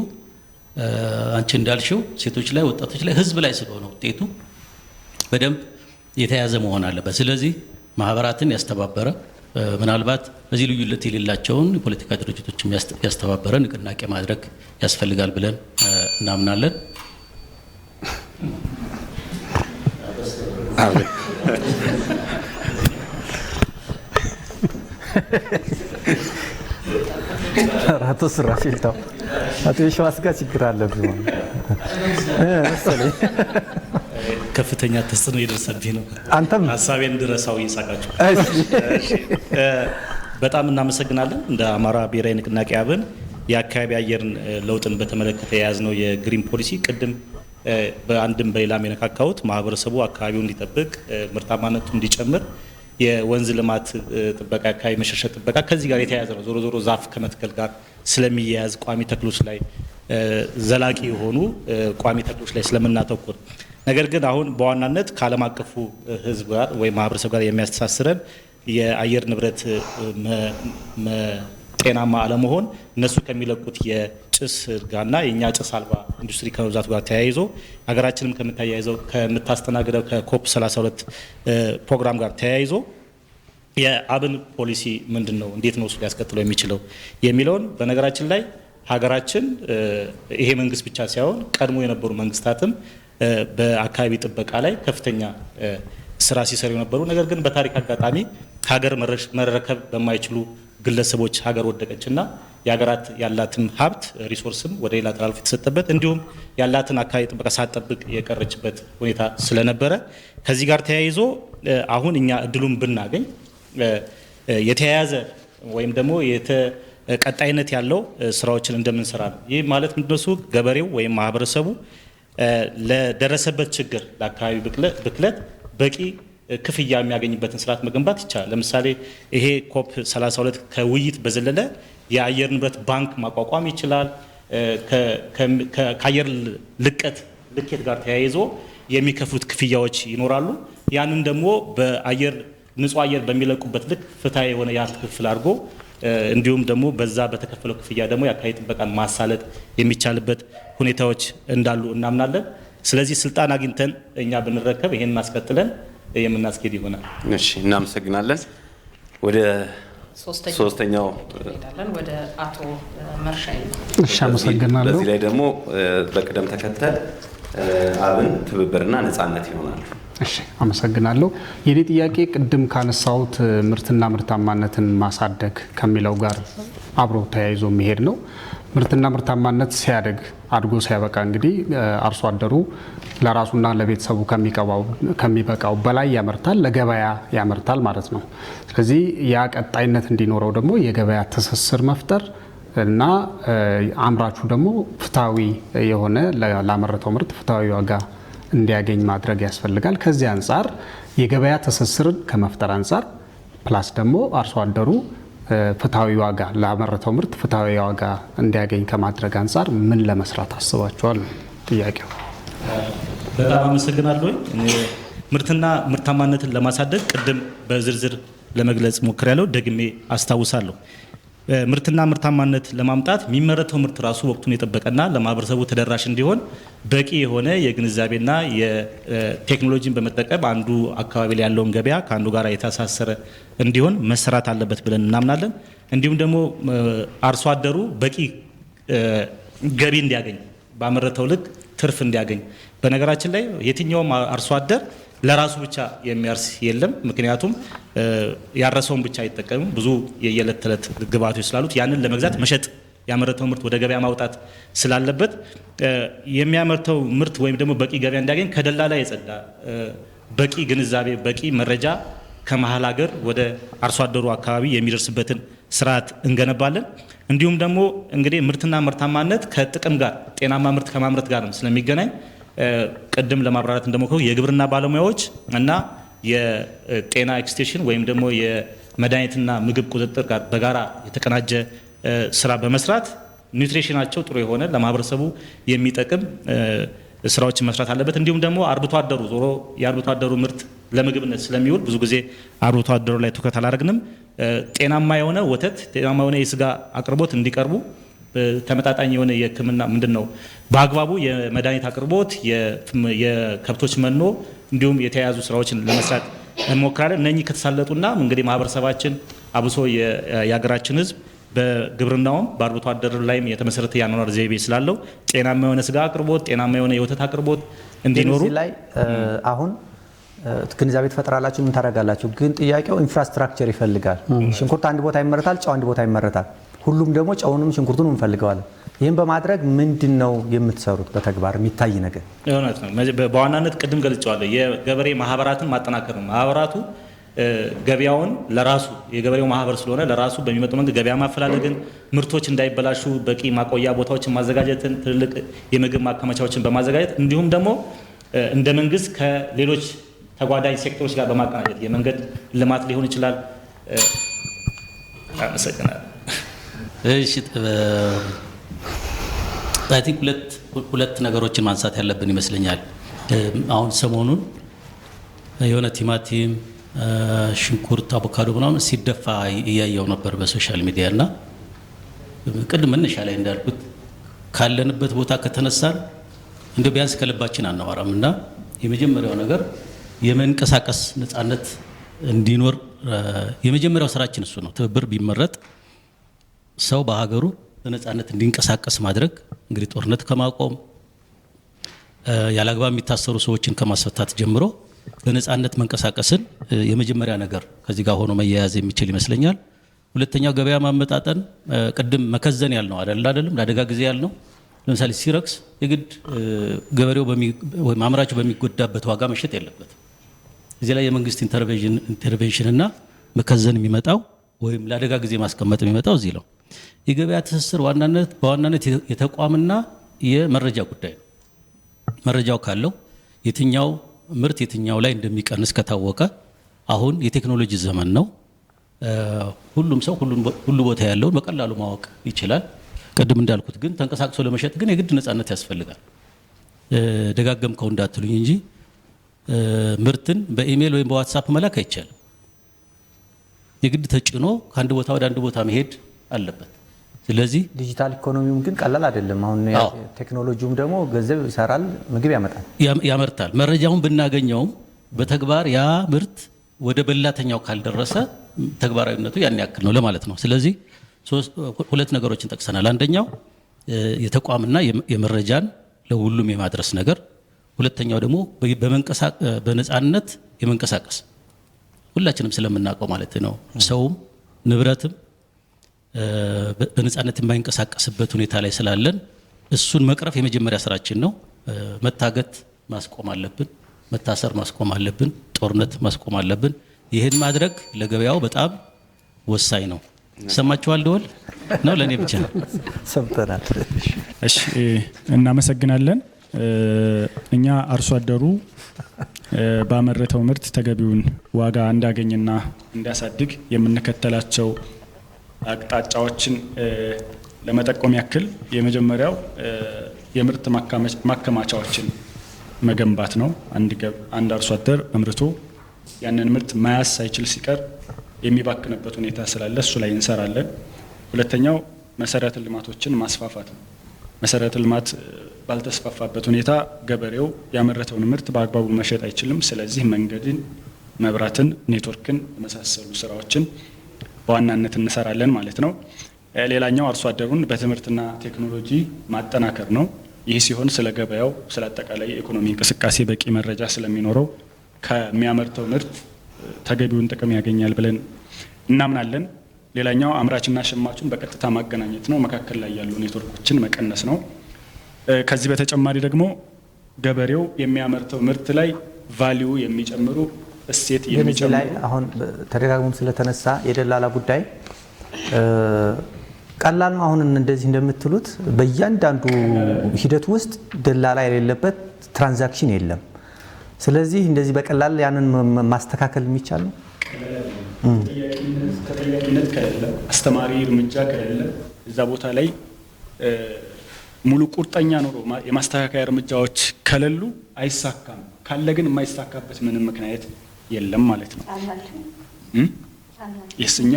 Speaker 12: አንቺ እንዳልሽው ሴቶች ላይ፣ ወጣቶች ላይ፣ ህዝብ ላይ ስለሆነ ውጤቱ በደንብ የተያዘ መሆን አለበት። ስለዚህ ማህበራትን ያስተባበረ ምናልባት በዚህ ልዩነት የሌላቸውን የፖለቲካ ድርጅቶችም ያስተባበረ ንቅናቄ ማድረግ ያስፈልጋል ብለን እናምናለን።
Speaker 16: አቶ ሱራፌል ተው፣ አቶ የሸዋስ ጋር ችግር አለብኝ መሰለኝ።
Speaker 5: ከፍተኛ ተጽዕኖ የደረሰብኝ ነው።
Speaker 16: አንተም
Speaker 5: ሀሳቤን እንድረሳው እየሳቃችሁ። በጣም እናመሰግናለን። እንደ አማራ ብሔራዊ ንቅናቄ አብን የአካባቢ አየር ለውጥን በተመለከተ የያዝነው የግሪን ፖሊሲ ቅድም በአንድም በሌላም የነካካሁት ማህበረሰቡ አካባቢውን እንዲጠብቅ፣ ምርታማነቱ እንዲጨምር፣ የወንዝ ልማት ጥበቃ፣ አካባቢ መሸርሸር ጥበቃ ከዚህ ጋር የተያያዘ ነው። ዞሮ ዞሮ ዛፍ ከመትከል ጋር ስለሚያያዝ ቋሚ ተክሎች ላይ ዘላቂ የሆኑ ቋሚ ተክሎች ላይ ስለምናተኩር፣ ነገር ግን አሁን በዋናነት ከዓለም አቀፉ ህዝብ ጋር ወይም ማህበረሰብ ጋር የሚያስተሳስረን የአየር ንብረት ጤናማ አለመሆን እነሱ ከሚለቁት የጭስ ጋርና የእኛ ጭስ አልባ ኢንዱስትሪ ከመብዛቱ ጋር ተያይዞ ሀገራችንም ከምታስተናግደው ከኮፕ 32 ፕሮግራም ጋር ተያይዞ የአብን ፖሊሲ ምንድን ነው፣ እንዴት ነው እሱ ሊያስቀጥለው የሚችለው የሚለውን በነገራችን ላይ ሀገራችን ይሄ መንግስት ብቻ ሳይሆን ቀድሞ የነበሩ መንግስታትም በአካባቢ ጥበቃ ላይ ከፍተኛ ስራ ሲሰሩ የነበሩ፣ ነገር ግን በታሪክ አጋጣሚ ሀገር መረከብ በማይችሉ ግለሰቦች ሀገር ወደቀችና የሀገራት ያላትን ሀብት ሪሶርስም ወደ ሌላ ተላልፎ የተሰጠበት እንዲሁም ያላትን አካባቢ ጥበቃ ሳትጠብቅ የቀረችበት ሁኔታ ስለነበረ ከዚህ ጋር ተያይዞ አሁን እኛ እድሉን ብናገኝ የተያያዘ ወይም ደግሞ ቀጣይነት ያለው ስራዎችን እንደምንሰራ ነው። ይህ ማለት ምንድነው? እሱ ገበሬው ወይም ማህበረሰቡ ለደረሰበት ችግር ለአካባቢ ብክለት በቂ ክፍያ የሚያገኝበትን ስርዓት መገንባት ይቻላል። ለምሳሌ ይሄ ኮፕ 32 ከውይይት በዘለለ የአየር ንብረት ባንክ ማቋቋም ይችላል። ከአየር ልኬት ጋር ተያይዞ የሚከፍሉት ክፍያዎች ይኖራሉ። ያንን ደግሞ በአየር ንጹህ አየር በሚለቁበት ልክ ፍትሃዊ የሆነ የሀብት ክፍል አድርጎ እንዲሁም ደግሞ በዛ በተከፈለው ክፍያ ደግሞ የአካባቢ ጥበቃን ማሳለጥ የሚቻልበት ሁኔታዎች እንዳሉ እናምናለን። ስለዚህ ስልጣን አግኝተን እኛ ብንረከብ ይሄን ማስቀጥለን የምናስኬድ ይሆናል።
Speaker 7: እሺ፣ እናመሰግናለን። ወደ ሶስተኛው
Speaker 2: እንሄዳለን፣ ወደ አቶ መርሻይ።
Speaker 9: እሺ፣ አመሰግናለሁ።
Speaker 7: በዚህ ላይ ደግሞ በቅደም ተከተል አብን፣ ትብብርና ነጻነት ይሆናል።
Speaker 9: እሺ፣ አመሰግናለሁ። የኔ ጥያቄ ቅድም ካነሳሁት ምርትና ምርታማነትን ማሳደግ ከሚለው ጋር አብሮ ተያይዞ የሚሄድ ነው። ምርትና ምርታማነት ሲያደግ አድጎ ሲያበቃ እንግዲህ አርሶ አደሩ ለራሱና ለቤተሰቡ ከሚበቃው በላይ ያመርታል፣ ለገበያ ያመርታል ማለት ነው። ስለዚህ ያ ቀጣይነት እንዲኖረው ደግሞ የገበያ ትስስር መፍጠር እና አምራቹ ደግሞ ፍትሐዊ የሆነ ላመረተው ምርት ፍትሐዊ ዋጋ እንዲያገኝ ማድረግ ያስፈልጋል። ከዚህ አንጻር የገበያ ትስስርን ከመፍጠር አንጻር ፕላስ ደግሞ አርሶ አደሩ ፍትሐዊ ዋጋ ላመረተው ምርት ፍትሐዊ ዋጋ እንዲያገኝ ከማድረግ አንጻር ምን ለመስራት አስባችኋል? ጥያቄው።
Speaker 5: በጣም አመሰግናለሁ። ምርትና ምርታማነትን ለማሳደግ ቅድም በዝርዝር ለመግለጽ ሞክሬያለሁ፣ ደግሜ አስታውሳለሁ። ምርትና ምርታማነት ለማምጣት የሚመረተው ምርት ራሱ ወቅቱን የጠበቀና ለማህበረሰቡ ተደራሽ እንዲሆን በቂ የሆነ የግንዛቤና የቴክኖሎጂን በመጠቀም አንዱ አካባቢ ላይ ያለውን ገበያ ከአንዱ ጋር የተሳሰረ እንዲሆን መሰራት አለበት ብለን እናምናለን። እንዲሁም ደግሞ አርሶ አደሩ በቂ ገቢ እንዲያገኝ፣ ባመረተው ልክ ትርፍ እንዲያገኝ። በነገራችን ላይ የትኛውም አርሶ አደር ለራሱ ብቻ የሚያርስ የለም። ምክንያቱም ያረሰውን ብቻ አይጠቀምም። ብዙ የየዕለት ተዕለት ግብዓቶች ስላሉት ያንን ለመግዛት መሸጥ ያመረተው ምርት ወደ ገበያ ማውጣት ስላለበት የሚያመርተው ምርት ወይም ደግሞ በቂ ገበያ እንዲያገኝ ከደላላ የጸዳ በቂ ግንዛቤ፣ በቂ መረጃ ከመሀል ሀገር ወደ አርሶ አደሩ አካባቢ የሚደርስበትን ስርዓት እንገነባለን። እንዲሁም ደግሞ እንግዲህ ምርትና ምርታማነት ከጥቅም ጋር ጤናማ ምርት ከማምረት ጋር ስለሚገናኝ ቅድም ለማብራራት እንደሞከሩ የግብርና ባለሙያዎች እና የጤና ኤክስቴንሽን ወይም ደግሞ የመድኃኒትና ምግብ ቁጥጥር ጋር በጋራ የተቀናጀ ስራ በመስራት ኒውትሪሽናቸው ጥሩ የሆነ ለማህበረሰቡ የሚጠቅም ስራዎችን መስራት አለበት። እንዲሁም ደግሞ አርብቶ አደሩ ዞሮ የአርብቶ አደሩ ምርት ለምግብነት ስለሚውል ብዙ ጊዜ አርብቶ አደሩ ላይ ትኩረት አላደረግንም። ጤናማ የሆነ ወተት፣ ጤናማ የሆነ የስጋ አቅርቦት እንዲቀርቡ ተመጣጣኝ የሆነ የሕክምና ምንድነው በአግባቡ የመድኃኒት አቅርቦት፣ የከብቶች መኖ እንዲሁም የተያያዙ ስራዎችን ለመስራት እንሞክራለን። እነኚህ ከተሳለጡና እንግዲህ ማህበረሰባችን አብሶ የሀገራችን ህዝብ በግብርናውም በአርብቶ አደር ላይም የተመሰረተ የአኗኗር ዘይቤ ስላለው ጤናማ የሆነ ስጋ አቅርቦት፣ ጤናማ የሆነ የወተት አቅርቦት እንዲኖሩ
Speaker 16: ላይ አሁን ግንዛቤ ትፈጥራላችሁ፣ ምን ታደርጋላችሁ? ግን ጥያቄው ኢንፍራስትራክቸር ይፈልጋል። ሽንኩርት አንድ ቦታ ይመረታል፣ ጨው አንድ ቦታ ይመረታል። ሁሉም ደግሞ ጨውንም ሽንኩርቱንም እንፈልገዋለን። ይህም በማድረግ ምንድን ነው የምትሰሩት በተግባር የሚታይ ነገር?
Speaker 5: እውነት ነው። በዋናነት ቅድም ገልጸዋለሁ፣ የገበሬ ማህበራትን ማጠናከር ነው። ማህበራቱ ገበያውን ለራሱ የገበሬው ማህበር ስለሆነ ለራሱ በሚመጡ መንገድ ገበያ ማፈላለግን፣ ምርቶች እንዳይበላሹ በቂ ማቆያ ቦታዎችን ማዘጋጀትን፣ ትልልቅ የምግብ ማከማቻዎችን በማዘጋጀት እንዲሁም ደግሞ እንደ መንግስት ከሌሎች ተጓዳኝ ሴክተሮች ጋር በማቀናጀት የመንገድ ልማት ሊሆን ይችላል። አመሰግናለሁ።
Speaker 12: እሺ አይ ቲንክ ሁለት ነገሮችን ማንሳት ያለብን ይመስለኛል። አሁን ሰሞኑን የሆነ ቲማቲም፣ ሽንኩርት፣ አቮካዶ ምናምን ሲደፋ እያየው ነበር በሶሻል ሚዲያ እና ቅድም መነሻ ላይ እንዳልኩት ካለንበት ቦታ ከተነሳን እንደው ቢያንስ ከልባችን አናወራም እና የመጀመሪያው ነገር የመንቀሳቀስ ነፃነት እንዲኖር የመጀመሪያው ስራችን እሱ ነው። ትብብር ቢመረጥ ሰው በሀገሩ በነፃነት እንዲንቀሳቀስ ማድረግ እንግዲህ ጦርነት ከማቆም ያላግባብ የሚታሰሩ ሰዎችን ከማስፈታት ጀምሮ በነፃነት መንቀሳቀስን የመጀመሪያ ነገር ከዚህ ጋር ሆኖ መያያዝ የሚችል ይመስለኛል። ሁለተኛው ገበያ ማመጣጠን፣ ቅድም መከዘን ያልነው አይደለም ለአደጋ ጊዜ ያልነው። ለምሳሌ ሲረክስ የግድ ገበሬው ወይም አምራቹ በሚጎዳበት ዋጋ መሸጥ የለበትም። እዚህ ላይ የመንግስት ኢንተርቬንሽን እና መከዘን የሚመጣው ወይም ለአደጋ ጊዜ ማስቀመጥ የሚመጣው እዚህ ነው። የገበያ ትስስር በዋናነት የተቋምና የመረጃ ጉዳይ ነው። መረጃው ካለው የትኛው ምርት የትኛው ላይ እንደሚቀንስ ከታወቀ አሁን የቴክኖሎጂ ዘመን ነው። ሁሉም ሰው ሁሉ ቦታ ያለውን በቀላሉ ማወቅ ይችላል። ቅድም እንዳልኩት ግን ተንቀሳቅሶ ለመሸጥ ግን የግድ ነፃነት ያስፈልጋል። ደጋገምከው እንዳትሉኝ እንጂ ምርትን በኢሜል ወይም በዋትሳፕ መላክ አይቻልም። የግድ ተጭኖ ከአንድ ቦታ ወደ አንድ ቦታ መሄድ አለበት። ስለዚህ
Speaker 16: ዲጂታል ኢኮኖሚውም ግን ቀላል አይደለም። አሁን ቴክኖሎጂውም ደግሞ ገንዘብ ይሰራል፣ ምግብ
Speaker 12: ያመርታል። መረጃውን ብናገኘውም በተግባር ያ ምርት ወደ በላተኛው ካልደረሰ ተግባራዊነቱ ያን ያክል ነው ለማለት ነው። ስለዚህ ሁለት ነገሮችን ጠቅሰናል። አንደኛው የተቋምና የመረጃን ለሁሉም የማድረስ ነገር፣ ሁለተኛው ደግሞ በነፃነት የመንቀሳቀስ ሁላችንም ስለምናውቀው ማለት ነው። ሰውም ንብረትም በነፃነት የማይንቀሳቀስበት ሁኔታ ላይ ስላለን እሱን መቅረፍ የመጀመሪያ ስራችን ነው። መታገት ማስቆም አለብን፣ መታሰር ማስቆም አለብን፣ ጦርነት ማስቆም አለብን። ይህን ማድረግ ለገበያው በጣም ወሳኝ ነው። ሰማችኋል? ደወል ነው ለእኔ ብቻ ነው
Speaker 16: ሰምተናል።
Speaker 10: እሺ እናመሰግናለን። እኛ አርሶ አደሩ ባመረተው ምርት ተገቢውን ዋጋ እንዳገኝና እንዲያሳድግ የምንከተላቸው አቅጣጫዎችን ለመጠቆም ያክል የመጀመሪያው የምርት ማከማቻዎችን መገንባት ነው። አንድ አርሶ አደር አምርቶ ያንን ምርት መያዝ ሳይችል ሲቀር የሚባክንበት ሁኔታ ስላለ እሱ ላይ እንሰራለን። ሁለተኛው መሰረተ ልማቶችን ማስፋፋት ነው። መሰረተ ልማት ባልተስፋፋበት ሁኔታ ገበሬው ያመረተውን ምርት በአግባቡ መሸጥ አይችልም። ስለዚህ መንገድን፣ መብራትን፣ ኔትወርክን የመሳሰሉ ስራዎችን በዋናነት እንሰራለን ማለት ነው። ሌላኛው አርሶ አደሩን በትምህርትና ቴክኖሎጂ ማጠናከር ነው። ይህ ሲሆን ስለ ገበያው፣ ስለ አጠቃላይ የኢኮኖሚ እንቅስቃሴ በቂ መረጃ ስለሚኖረው ከሚያመርተው ምርት ተገቢውን ጥቅም ያገኛል ብለን እናምናለን። ሌላኛው አምራችና ሸማቹን በቀጥታ ማገናኘት ነው። መካከል ላይ ያሉ ኔትወርኮችን መቀነስ ነው። ከዚህ በተጨማሪ ደግሞ ገበሬው የሚያመርተው ምርት ላይ ቫልዩ የሚጨምሩ እሴት የሚጨምሩ
Speaker 16: ላይ አሁን ተደጋግሞ ስለተነሳ የደላላ ጉዳይ ቀላል ነው። አሁን እንደዚህ እንደምትሉት በእያንዳንዱ ሂደት ውስጥ ደላላ የሌለበት ትራንዛክሽን የለም። ስለዚህ እንደዚህ በቀላል ያንን ማስተካከል የሚቻል ነው።
Speaker 10: ተጠያቂነት ከሌለ፣ አስተማሪ እርምጃ ከሌለ እዛ ቦታ ላይ ሙሉ ቁርጠኛ ኖሮ የማስተካከያ እርምጃዎች ከሌሉ አይሳካም። ካለ ግን የማይሳካበት ምንም ምክንያት የለም ማለት ነው። የስኛ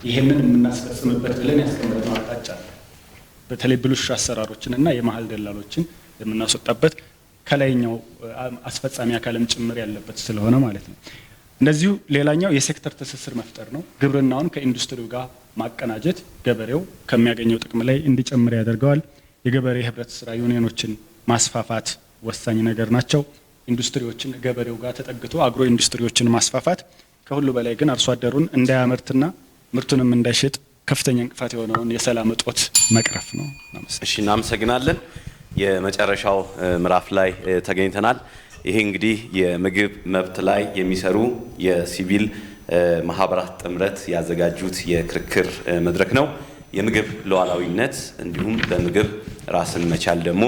Speaker 10: ይሄንን የምናስፈጽምበት ብለን ያስቀመጥነው አቅጣጫ አለ። በተለይ ብልሹ አሰራሮችንና የመሀል ደላሎችን የምናስወጣበት ከላይኛው አስፈጻሚ አካልም ጭምር ያለበት ስለሆነ ማለት ነው። እንደዚሁ ሌላኛው የሴክተር ትስስር መፍጠር ነው። ግብርናውን ከኢንዱስትሪው ጋር ማቀናጀት ገበሬው ከሚያገኘው ጥቅም ላይ እንዲጨምር ያደርገዋል። የገበሬ ህብረት ስራ ዩኒየኖችን ማስፋፋት ወሳኝ ነገር ናቸው። ኢንዱስትሪዎችን ገበሬው ጋር ተጠግቶ አግሮ ኢንዱስትሪዎችን ማስፋፋት፣ ከሁሉ በላይ ግን አርሶ አደሩን እንዳያመርትና ምርቱንም እንዳይሸጥ ከፍተኛ እንቅፋት የሆነውን የሰላም እጦት መቅረፍ ነው።
Speaker 7: እሺ፣ እናመሰግናለን። የመጨረሻው ምዕራፍ ላይ ተገኝተናል። ይሄ እንግዲህ የምግብ መብት ላይ የሚሰሩ የሲቪል ማህበራት ጥምረት ያዘጋጁት የክርክር መድረክ ነው። የምግብ ሉዓላዊነት እንዲሁም በምግብ ራስን መቻል ደግሞ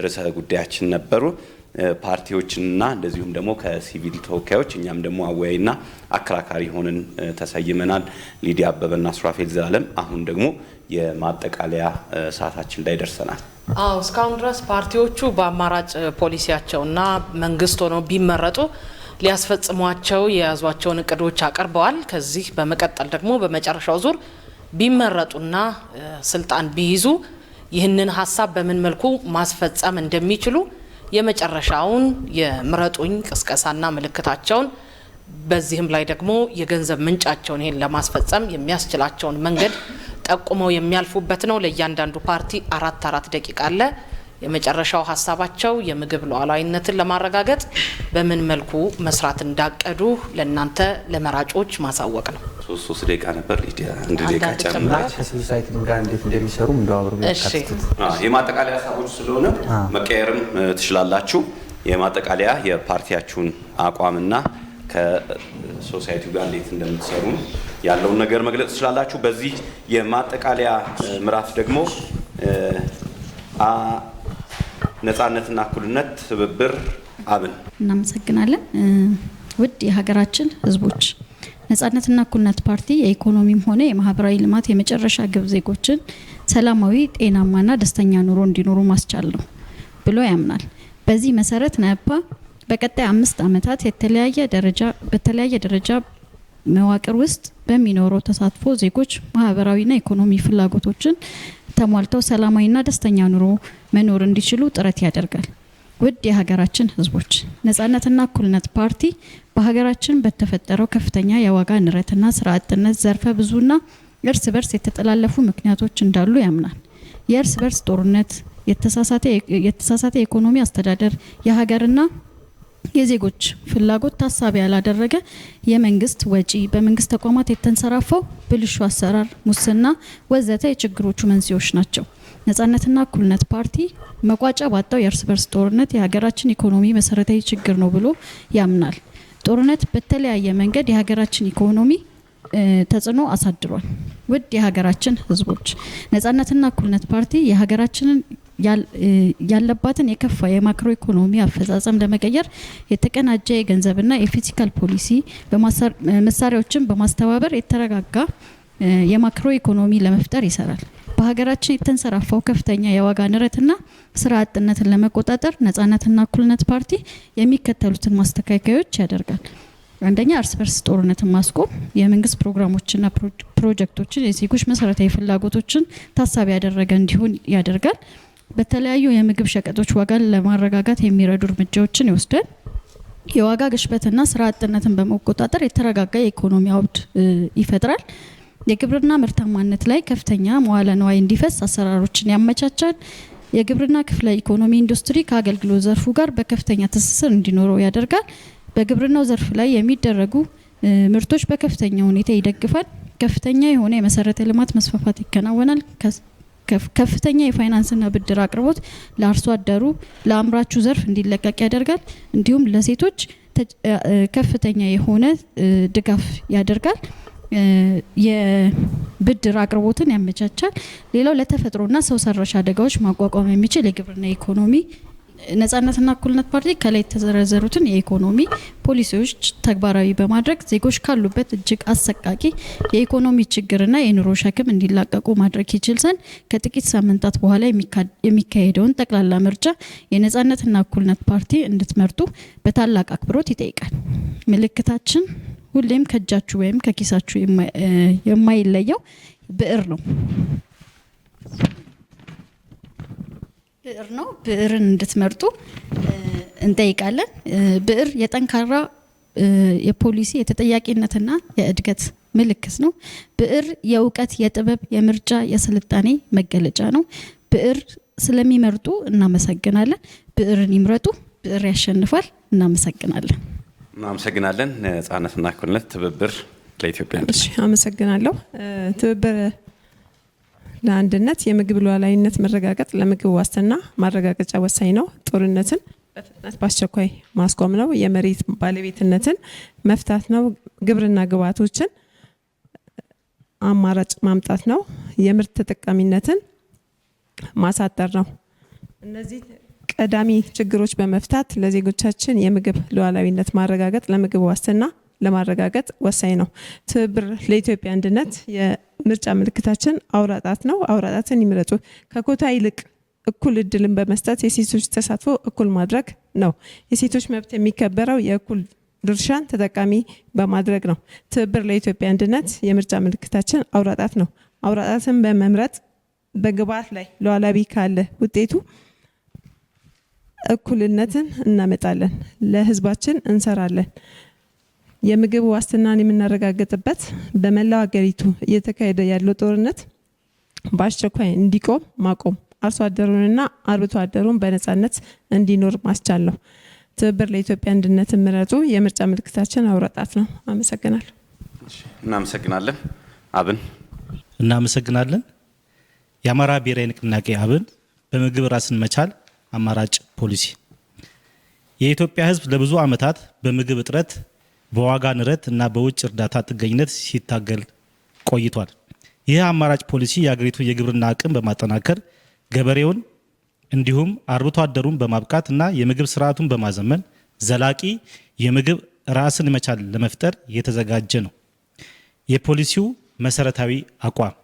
Speaker 7: ርዕሰ ጉዳያችን ነበሩ። ፓርቲዎችንና እንደዚሁም ደግሞ ከሲቪል ተወካዮች እኛም ደግሞ አወያይና አከራካሪ ሆነን ተሰይመናል። ሊዲያ አበበና ሱራፌል ዘላለም። አሁን ደግሞ የማጠቃለያ ሰዓታችን ላይ ደርሰናል።
Speaker 2: እስካሁን ድረስ ፓርቲዎቹ በአማራጭ ፖሊሲያቸውና መንግስት ሆነው ቢመረጡ ሊያስፈጽሟቸው የያዟቸውን እቅዶች አቅርበዋል። ከዚህ በመቀጠል ደግሞ በመጨረሻው ዙር ቢመረጡና ስልጣን ቢይዙ ይህንን ሀሳብ በምን መልኩ ማስፈጸም እንደሚችሉ የመጨረሻውን የምረጡኝ ቅስቀሳና ምልክታቸውን በዚህም ላይ ደግሞ የገንዘብ ምንጫቸውን ይሄን ለማስፈጸም የሚያስችላቸውን መንገድ ጠቁመው የሚያልፉበት ነው። ለእያንዳንዱ ፓርቲ 4 ደቂቃ አለ። የመጨረሻው ሀሳባቸው የምግብ ሉዓላዊነትን ለማረጋገጥ በምን መልኩ መስራት እንዳቀዱ ለእናንተ ለመራጮች ማሳወቅ ነው።
Speaker 7: 3 ደቂቃ ነበር። ሊዲያ 1 ደቂቃ ጨምራች።
Speaker 16: ከሶሳይቲ ጋር እንዴት እንደሚሰሩ እንደዋወሩ ያካትቱት
Speaker 7: የማጠቃለያ ሀሳቦች ስለሆነ መቀየርም ትችላላችሁ። የማጠቃለያ የፓርቲያችሁን አቋምና ከሶሳይቲው ጋር እንዴት እንደምትሰሩ ያለውን ነገር መግለጽ ትችላላችሁ። በዚህ የማጠቃለያ ምዕራፍ ደግሞ ነጻነትና እኩልነት ትብብር አብን
Speaker 8: እናመሰግናለን። ውድ የሀገራችን ህዝቦች፣ ነጻነትና እኩልነት ፓርቲ የኢኮኖሚም ሆነ የማህበራዊ ልማት የመጨረሻ ግብ ዜጎችን ሰላማዊ፣ ጤናማና ደስተኛ ኑሮ እንዲኖሩ ማስቻል ነው ብሎ ያምናል። በዚህ መሰረት ነፓ በቀጣይ 5 ዓመታት በተለያየ ደረጃ መዋቅር ውስጥ በሚኖረው ተሳትፎ ዜጎች ማህበራዊና ኢኮኖሚ ፍላጎቶችን ተሟልተው ሰላማዊና ደስተኛ ኑሮ መኖር እንዲችሉ ጥረት ያደርጋል። ውድ የሀገራችን ህዝቦች፣ ነጻነትና እኩልነት ፓርቲ በሀገራችን በተፈጠረው ከፍተኛ የዋጋ ንረትና ስራ አጥነት ዘርፈ ብዙና እርስ በርስ የተጠላለፉ ምክንያቶች እንዳሉ ያምናል። የእርስ በርስ ጦርነት፣ የተሳሳተ የኢኮኖሚ አስተዳደር፣ የሀገርና የዜጎች ፍላጎት ታሳቢ ያላደረገ የመንግስት ወጪ፣ በመንግስት ተቋማት የተንሰራፈው ብልሹ አሰራር፣ ሙስና ወዘተ የችግሮቹ መንስኤዎች ናቸው። ነጻነትና እኩልነት ፓርቲ መቋጫ ባጣው የእርስ በርስ ጦርነት የሀገራችን ኢኮኖሚ መሰረታዊ ችግር ነው ብሎ ያምናል። ጦርነት በተለያየ መንገድ የሀገራችን ኢኮኖሚ ተጽዕኖ አሳድሯል። ውድ የሀገራችን ህዝቦች፣ ነጻነትና እኩልነት ፓርቲ የሀገራችንን ያለባትን የከፋ የማክሮ ኢኮኖሚ አፈጻጸም ለመቀየር የተቀናጀ የገንዘብና የፊስካል ፖሊሲ መሳሪያዎችን በማስተባበር የተረጋጋ የማክሮ ኢኮኖሚ ለመፍጠር ይሰራል። በሀገራችን የተንሰራፋው ከፍተኛ የዋጋ ንረትና ስራ አጥነትን ለመቆጣጠር ነጻነትና እኩልነት ፓርቲ የሚከተሉትን ማስተካከያዎች ያደርጋል። አንደኛ፣ እርስ በርስ ጦርነትን ማስቆም፣ የመንግስት ፕሮግራሞችና ፕሮጀክቶችን የዜጎች መሰረታዊ ፍላጎቶችን ታሳቢ ያደረገ እንዲሆን ያደርጋል። በተለያዩ የምግብ ሸቀጦች ዋጋን ለማረጋጋት የሚረዱ እርምጃዎችን ይወስዳል። የዋጋ ግሽበትና ስራ አጥነትን በመቆጣጠር የተረጋጋ የኢኮኖሚ አውድ ይፈጥራል። የግብርና ምርታማነት ላይ ከፍተኛ መዋለ ንዋይ እንዲፈስ አሰራሮችን ያመቻቻል። የግብርና ክፍለ ኢኮኖሚ ኢንዱስትሪ ከአገልግሎት ዘርፉ ጋር በከፍተኛ ትስስር እንዲኖረው ያደርጋል። በግብርናው ዘርፍ ላይ የሚደረጉ ምርቶች በከፍተኛ ሁኔታ ይደግፋል። ከፍተኛ የሆነ የመሰረተ ልማት መስፋፋት ይከናወናል። ከፍተኛ የፋይናንስና ብድር አቅርቦት ለአርሶ አደሩ ለአምራቹ ዘርፍ እንዲለቀቅ ያደርጋል። እንዲሁም ለሴቶች ከፍተኛ የሆነ ድጋፍ ያደርጋል። የብድር አቅርቦትን ያመቻቻል። ሌላው ለተፈጥሮና ሰው ሰራሽ አደጋዎች ማቋቋም የሚችል የግብርና ኢኮኖሚ ነጻነትና እኩልነት ፓርቲ ከላይ የተዘረዘሩትን የኢኮኖሚ ፖሊሲዎች ተግባራዊ በማድረግ ዜጎች ካሉበት እጅግ አሰቃቂ የኢኮኖሚ ችግርና የኑሮ ሸክም እንዲላቀቁ ማድረግ ይችል ዘንድ ከጥቂት ሳምንታት በኋላ የሚካሄደውን ጠቅላላ ምርጫ የነጻነትና እኩልነት ፓርቲ እንድትመርጡ በታላቅ አክብሮት ይጠይቃል። ምልክታችን ሁሌም ከእጃችሁ ወይም ከኪሳችሁ የማይለየው ብዕር ነው። ብዕር ነው። ብዕርን እንድትመርጡ እንጠይቃለን። ብዕር የጠንካራ የፖሊሲ የተጠያቂነትና የእድገት ምልክት ነው። ብዕር የእውቀት፣ የጥበብ፣ የምርጫ፣ የስልጣኔ መገለጫ ነው። ብዕር ስለሚመርጡ እናመሰግናለን። ብዕርን ይምረጡ። ብዕር ያሸንፋል። እናመሰግናለን።
Speaker 7: እናመሰግናለን። ነጻነትና እኩልነት ትብብር ለኢትዮጵያ።
Speaker 6: እሺ፣ አመሰግናለሁ። ትብብር ለአንድነት የምግብ ሉዓላዊነት መረጋገጥ ለምግብ ዋስትና ማረጋገጫ ወሳኝ ነው። ጦርነትን በፍጥነት በአስቸኳይ ማስቆም ነው። የመሬት ባለቤትነትን መፍታት ነው። ግብርና ግብዓቶችን አማራጭ ማምጣት ነው። የምርት ተጠቃሚነትን ማሳጠር ነው። እነዚህ ቀዳሚ ችግሮች በመፍታት ለዜጎቻችን የምግብ ሉዓላዊነት ማረጋገጥ ለምግብ ዋስትና ለማረጋገጥ ወሳኝ ነው። ትብብር ለኢትዮጵያ አንድነት የምርጫ ምልክታችን አውራጣት ነው። አውራጣትን ይምረጡ። ከኮታ ይልቅ እኩል እድልን በመስጠት የሴቶች ተሳትፎ እኩል ማድረግ ነው። የሴቶች መብት የሚከበረው የእኩል ድርሻን ተጠቃሚ በማድረግ ነው። ትብብር ለኢትዮጵያ አንድነት የምርጫ ምልክታችን አውራጣት ነው። አውራጣትን በመምረጥ በግብዓት ላይ ሉዓላዊ ካለ ውጤቱ እኩልነትን እናመጣለን። ለህዝባችን እንሰራለን። የምግብ ዋስትናን የምናረጋግጥበት በመላው ሀገሪቱ እየተካሄደ ያለው ጦርነት በአስቸኳይ እንዲቆም ማቆም፣ አርሶ አደሩንና አርብቶ አደሩን በነጻነት እንዲኖር ማስቻል ነው። ትብብር ለኢትዮጵያ አንድነት ምረጡ። የምርጫ ምልክታችን አውራጣት ነው። አመሰግናለሁ።
Speaker 7: እናመሰግናለን። አብን
Speaker 5: እናመሰግናለን። የአማራ ብሔራዊ ንቅናቄ አብን በምግብ ራስን መቻል አማራጭ ፖሊሲ የኢትዮጵያ ህዝብ ለብዙ ዓመታት በምግብ እጥረት በዋጋ ንረት እና በውጭ እርዳታ ጥገኝነት ሲታገል ቆይቷል። ይህ አማራጭ ፖሊሲ የሀገሪቱ የግብርና አቅም በማጠናከር ገበሬውን እንዲሁም አርብቶ አደሩን በማብቃት እና የምግብ ስርዓቱን በማዘመን ዘላቂ የምግብ ራስን መቻል ለመፍጠር የተዘጋጀ ነው። የፖሊሲው መሰረታዊ አቋም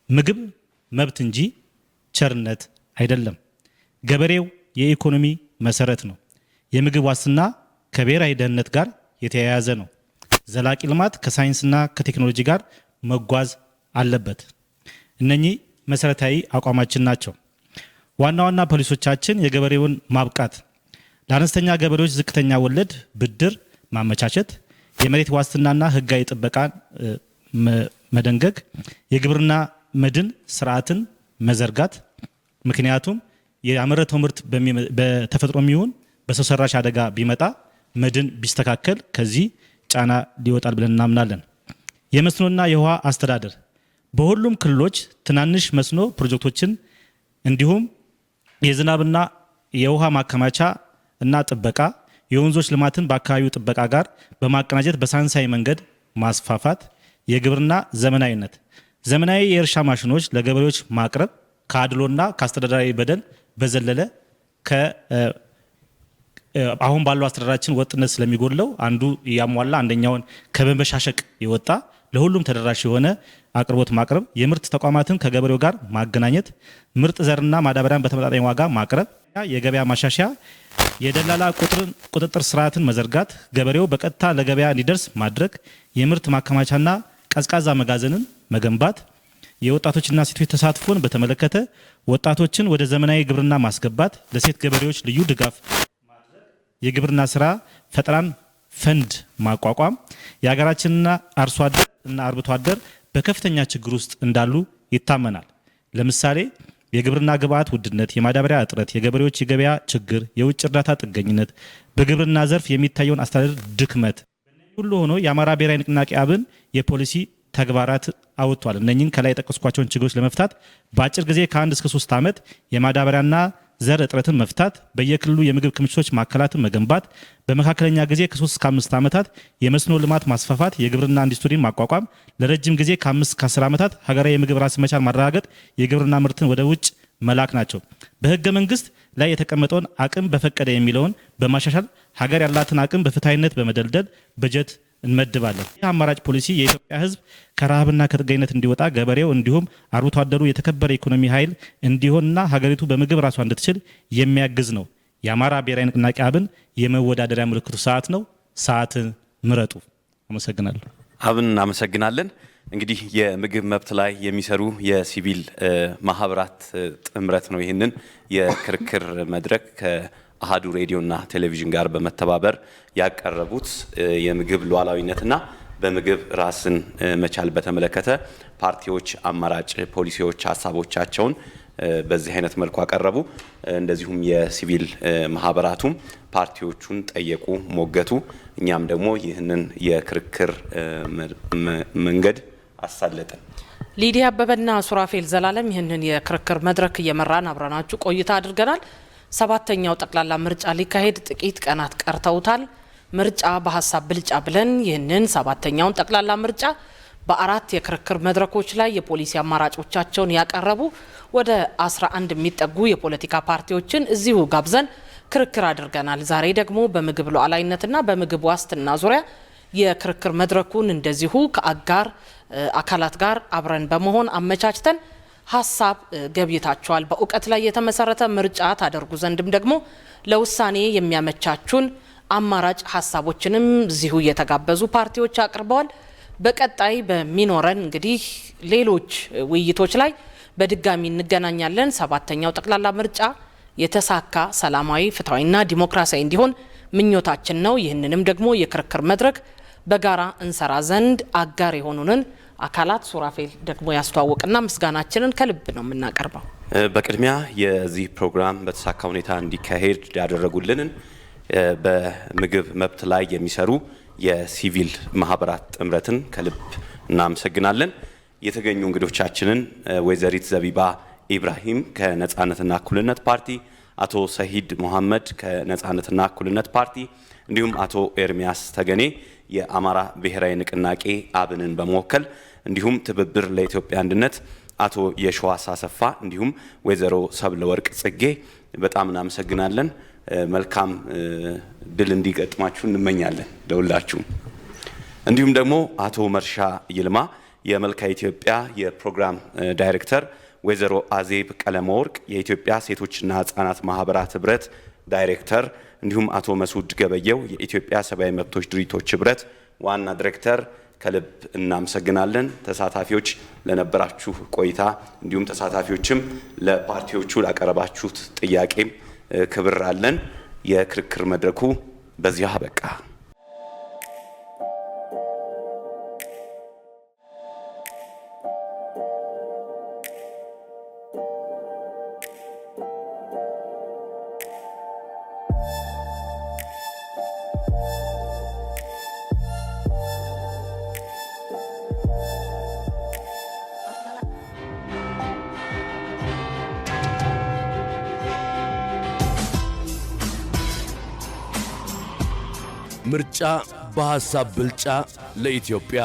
Speaker 5: ምግብ መብት እንጂ ቸርነት አይደለም። ገበሬው የኢኮኖሚ መሰረት ነው። የምግብ ዋስትና ከብሔራዊ ደህንነት ጋር የተያያዘ ነው። ዘላቂ ልማት ከሳይንስና ከቴክኖሎጂ ጋር መጓዝ አለበት። እነኚህ መሰረታዊ አቋማችን ናቸው። ዋና ዋና ፖሊሶቻችን የገበሬውን ማብቃት፣ ለአነስተኛ ገበሬዎች ዝቅተኛ ወለድ ብድር ማመቻቸት፣ የመሬት ዋስትናና ህጋዊ ጥበቃን መደንገግ፣ የግብርና መድን ስርዓትን መዘርጋት። ምክንያቱም ያመረተው ምርት በተፈጥሮ የሚሆን በሰው ሰራሽ አደጋ ቢመጣ መድን ቢስተካከል ከዚህ ጫና ሊወጣል ብለን እናምናለን። የመስኖና የውሃ አስተዳደር በሁሉም ክልሎች ትናንሽ መስኖ ፕሮጀክቶችን እንዲሁም የዝናብና የውሃ ማከማቻ እና ጥበቃ፣ የወንዞች ልማትን በአካባቢው ጥበቃ ጋር በማቀናጀት በሳይንሳዊ መንገድ ማስፋፋት፣ የግብርና ዘመናዊነት ዘመናዊ የእርሻ ማሽኖች ለገበሬዎች ማቅረብ ከአድሎና ከአስተዳዳሪ በደል በዘለለ አሁን ባለው አስተዳደራችን ወጥነት ስለሚጎድለው አንዱ ያሟላ አንደኛውን ከመበሻሸቅ የወጣ ለሁሉም ተደራሽ የሆነ አቅርቦት ማቅረብ፣ የምርት ተቋማትን ከገበሬው ጋር ማገናኘት፣ ምርጥ ዘርና ማዳበሪያን በተመጣጣኝ ዋጋ ማቅረብ፣ የገበያ ማሻሻያ፣ የደላላ ቁጥጥር ስርዓትን መዘርጋት፣ ገበሬው በቀጥታ ለገበያ እንዲደርስ ማድረግ፣ የምርት ማከማቻና ቀዝቃዛ መጋዘንን መገንባት፣ የወጣቶችና ሴቶች ተሳትፎን በተመለከተ ወጣቶችን ወደ ዘመናዊ ግብርና ማስገባት፣ ለሴት ገበሬዎች ልዩ ድጋፍ ማድረግ፣ የግብርና ስራ ፈጠራን ፈንድ ማቋቋም፣ የሀገራችንና አርሶ አደር እና አርብቶ አደር በከፍተኛ ችግር ውስጥ እንዳሉ ይታመናል። ለምሳሌ የግብርና ግብዓት ውድነት፣ የማዳበሪያ እጥረት፣ የገበሬዎች የገበያ ችግር፣ የውጭ እርዳታ ጥገኝነት፣ በግብርና ዘርፍ የሚታየውን አስተዳደር ድክመት ሁሉ ሆኖ የአማራ ብሔራዊ ንቅናቄ አብን የፖሊሲ ተግባራት አውጥቷል። እነኚህን ከላይ የጠቀስኳቸውን ችግሮች ለመፍታት በአጭር ጊዜ ከ1 እስከ 3 ዓመት የማዳበሪያና ዘር እጥረትን መፍታት፣ በየክልሉ የምግብ ክምችቶች ማዕከላትን መገንባት፣ በመካከለኛ ጊዜ ከ3 እስከ 5 ዓመታት የመስኖ ልማት ማስፋፋት፣ የግብርና ኢንዱስትሪን ማቋቋም፣ ለረጅም ጊዜ ከ5 እስከ 10 ዓመታት ሀገራዊ የምግብ ራስ መቻል ማረጋገጥ፣ የግብርና ምርትን ወደ ውጭ መላክ ናቸው። በህገ መንግስት ላይ የተቀመጠውን አቅም በፈቀደ የሚለውን በማሻሻል ሀገር ያላትን አቅም በፍትሃዊነት በመደልደል በጀት እንመድባለን። ይህ አማራጭ ፖሊሲ የኢትዮጵያ ህዝብ ከረሃብና ከጥገኝነት እንዲወጣ፣ ገበሬው እንዲሁም አርብቶ አደሩ የተከበረ ኢኮኖሚ ኃይል እንዲሆንና ሀገሪቱ በምግብ ራሷ እንድትችል የሚያግዝ ነው። የአማራ ብሔራዊ ንቅናቄ አብን የመወዳደሪያ ምልክቱ ሰዓት ነው። ሰዓትን ምረጡ። አመሰግናለሁ።
Speaker 7: አብን እናመሰግናለን። እንግዲህ የምግብ መብት ላይ የሚሰሩ የሲቪል ማህበራት ጥምረት ነው ይህንን የክርክር መድረክ ከአሃዱ ሬዲዮና ቴሌቪዥን ጋር በመተባበር ያቀረቡት የምግብ ሉዓላዊነትና በምግብ ራስን መቻል በተመለከተ ፓርቲዎች አማራጭ ፖሊሲዎች ሀሳቦቻቸውን በዚህ አይነት መልኩ አቀረቡ። እንደዚሁም የሲቪል ማህበራቱም ፓርቲዎቹን ጠየቁ፣ ሞገቱ። እኛም ደግሞ ይህንን የክርክር መንገድ አሳለጠን።
Speaker 2: ሊዲያ አበበና ሱራፌል ዘላለም ይህንን የክርክር መድረክ እየመራን አብረናችሁ ቆይታ አድርገናል። 7ኛው ጠቅላላ ምርጫ ሊካሄድ ጥቂት ቀናት ቀርተውታል። ምርጫ በሀሳብ ብልጫ ብለን ይህንን 7ኛውን ጠቅላላ ምርጫ በ4 የክርክር መድረኮች ላይ የፖሊሲ አማራጮቻቸውን ያቀረቡ ወደ 11 የሚጠጉ የፖለቲካ ፓርቲዎችን እዚሁ ጋብዘን ክርክር አድርገናል። ዛሬ ደግሞ በምግብ ሉዓላዊነትና በምግብ ዋስትና ዙሪያ የክርክር መድረኩን እንደዚሁ ከአጋር አካላት ጋር አብረን በመሆን አመቻችተን ሀሳብ ገብይታቸዋል። በእውቀት ላይ የተመሰረተ ምርጫ ታደርጉ ዘንድም ደግሞ ለውሳኔ የሚያመቻቹን አማራጭ ሀሳቦችንም እዚሁ እየተጋበዙ ፓርቲዎች አቅርበዋል። በቀጣይ በሚኖረን እንግዲህ ሌሎች ውይይቶች ላይ በድጋሚ እንገናኛለን። 7ኛው ጠቅላላ ምርጫ የተሳካ ሰላማዊ፣ ፍትሃዊና ዲሞክራሲያዊ እንዲሆን ምኞታችን ነው። ይህንንም ደግሞ የክርክር መድረክ በጋራ እንሰራ ዘንድ አጋር የሆኑንን አካላት ሱራፌል ደግሞ ያስተዋውቅና ምስጋናችንን ከልብ ነው የምናቀርበው።
Speaker 7: በቅድሚያ የዚህ ፕሮግራም በተሳካ ሁኔታ እንዲካሄድ ያደረጉልንን በምግብ መብት ላይ የሚሰሩ የሲቪል ማህበራት ጥምረትን ከልብ እናመሰግናለን። የተገኙ እንግዶቻችንን ወይዘሪት ዘቢባ ኢብራሂም ከነጻነትና እኩልነት ፓርቲ፣ አቶ ሰሂድ መሐመድ ከነጻነትና እኩልነት ፓርቲ እንዲሁም አቶ ኤርሚያስ ተገኔ የአማራ ብሔራዊ ንቅናቄ አብንን በመወከል እንዲሁም ትብብር ለኢትዮጵያ አንድነት አቶ የሸዋስ አሰፋ እንዲሁም ወይዘሮ ሰብለ ወርቅ ጽጌ በጣም እናመሰግናለን። መልካም ድል እንዲገጥማችሁ እንመኛለን ለሁላችሁ። እንዲሁም ደግሞ አቶ መርሻ ይልማ የመልካ ኢትዮጵያ የፕሮግራም ዳይሬክተር፣ ወይዘሮ አዜብ ቀለመወርቅ የኢትዮጵያ ሴቶችና ህጻናት ማህበራት ህብረት ዳይሬክተር እንዲሁም አቶ መስዑድ ገበየው የኢትዮጵያ ሰብአዊ መብቶች ድርጅቶች ህብረት ዋና ዳይሬክተር ከልብ እናመሰግናለን። ተሳታፊዎች ለነበራችሁ ቆይታ እንዲሁም ተሳታፊዎችም ለፓርቲዎቹ ላቀረባችሁት ጥያቄም ክብር አለን። የክርክር መድረኩ በዚያ አበቃ።
Speaker 1: ምርጫ በሐሳብ ብልጫ ለኢትዮጵያ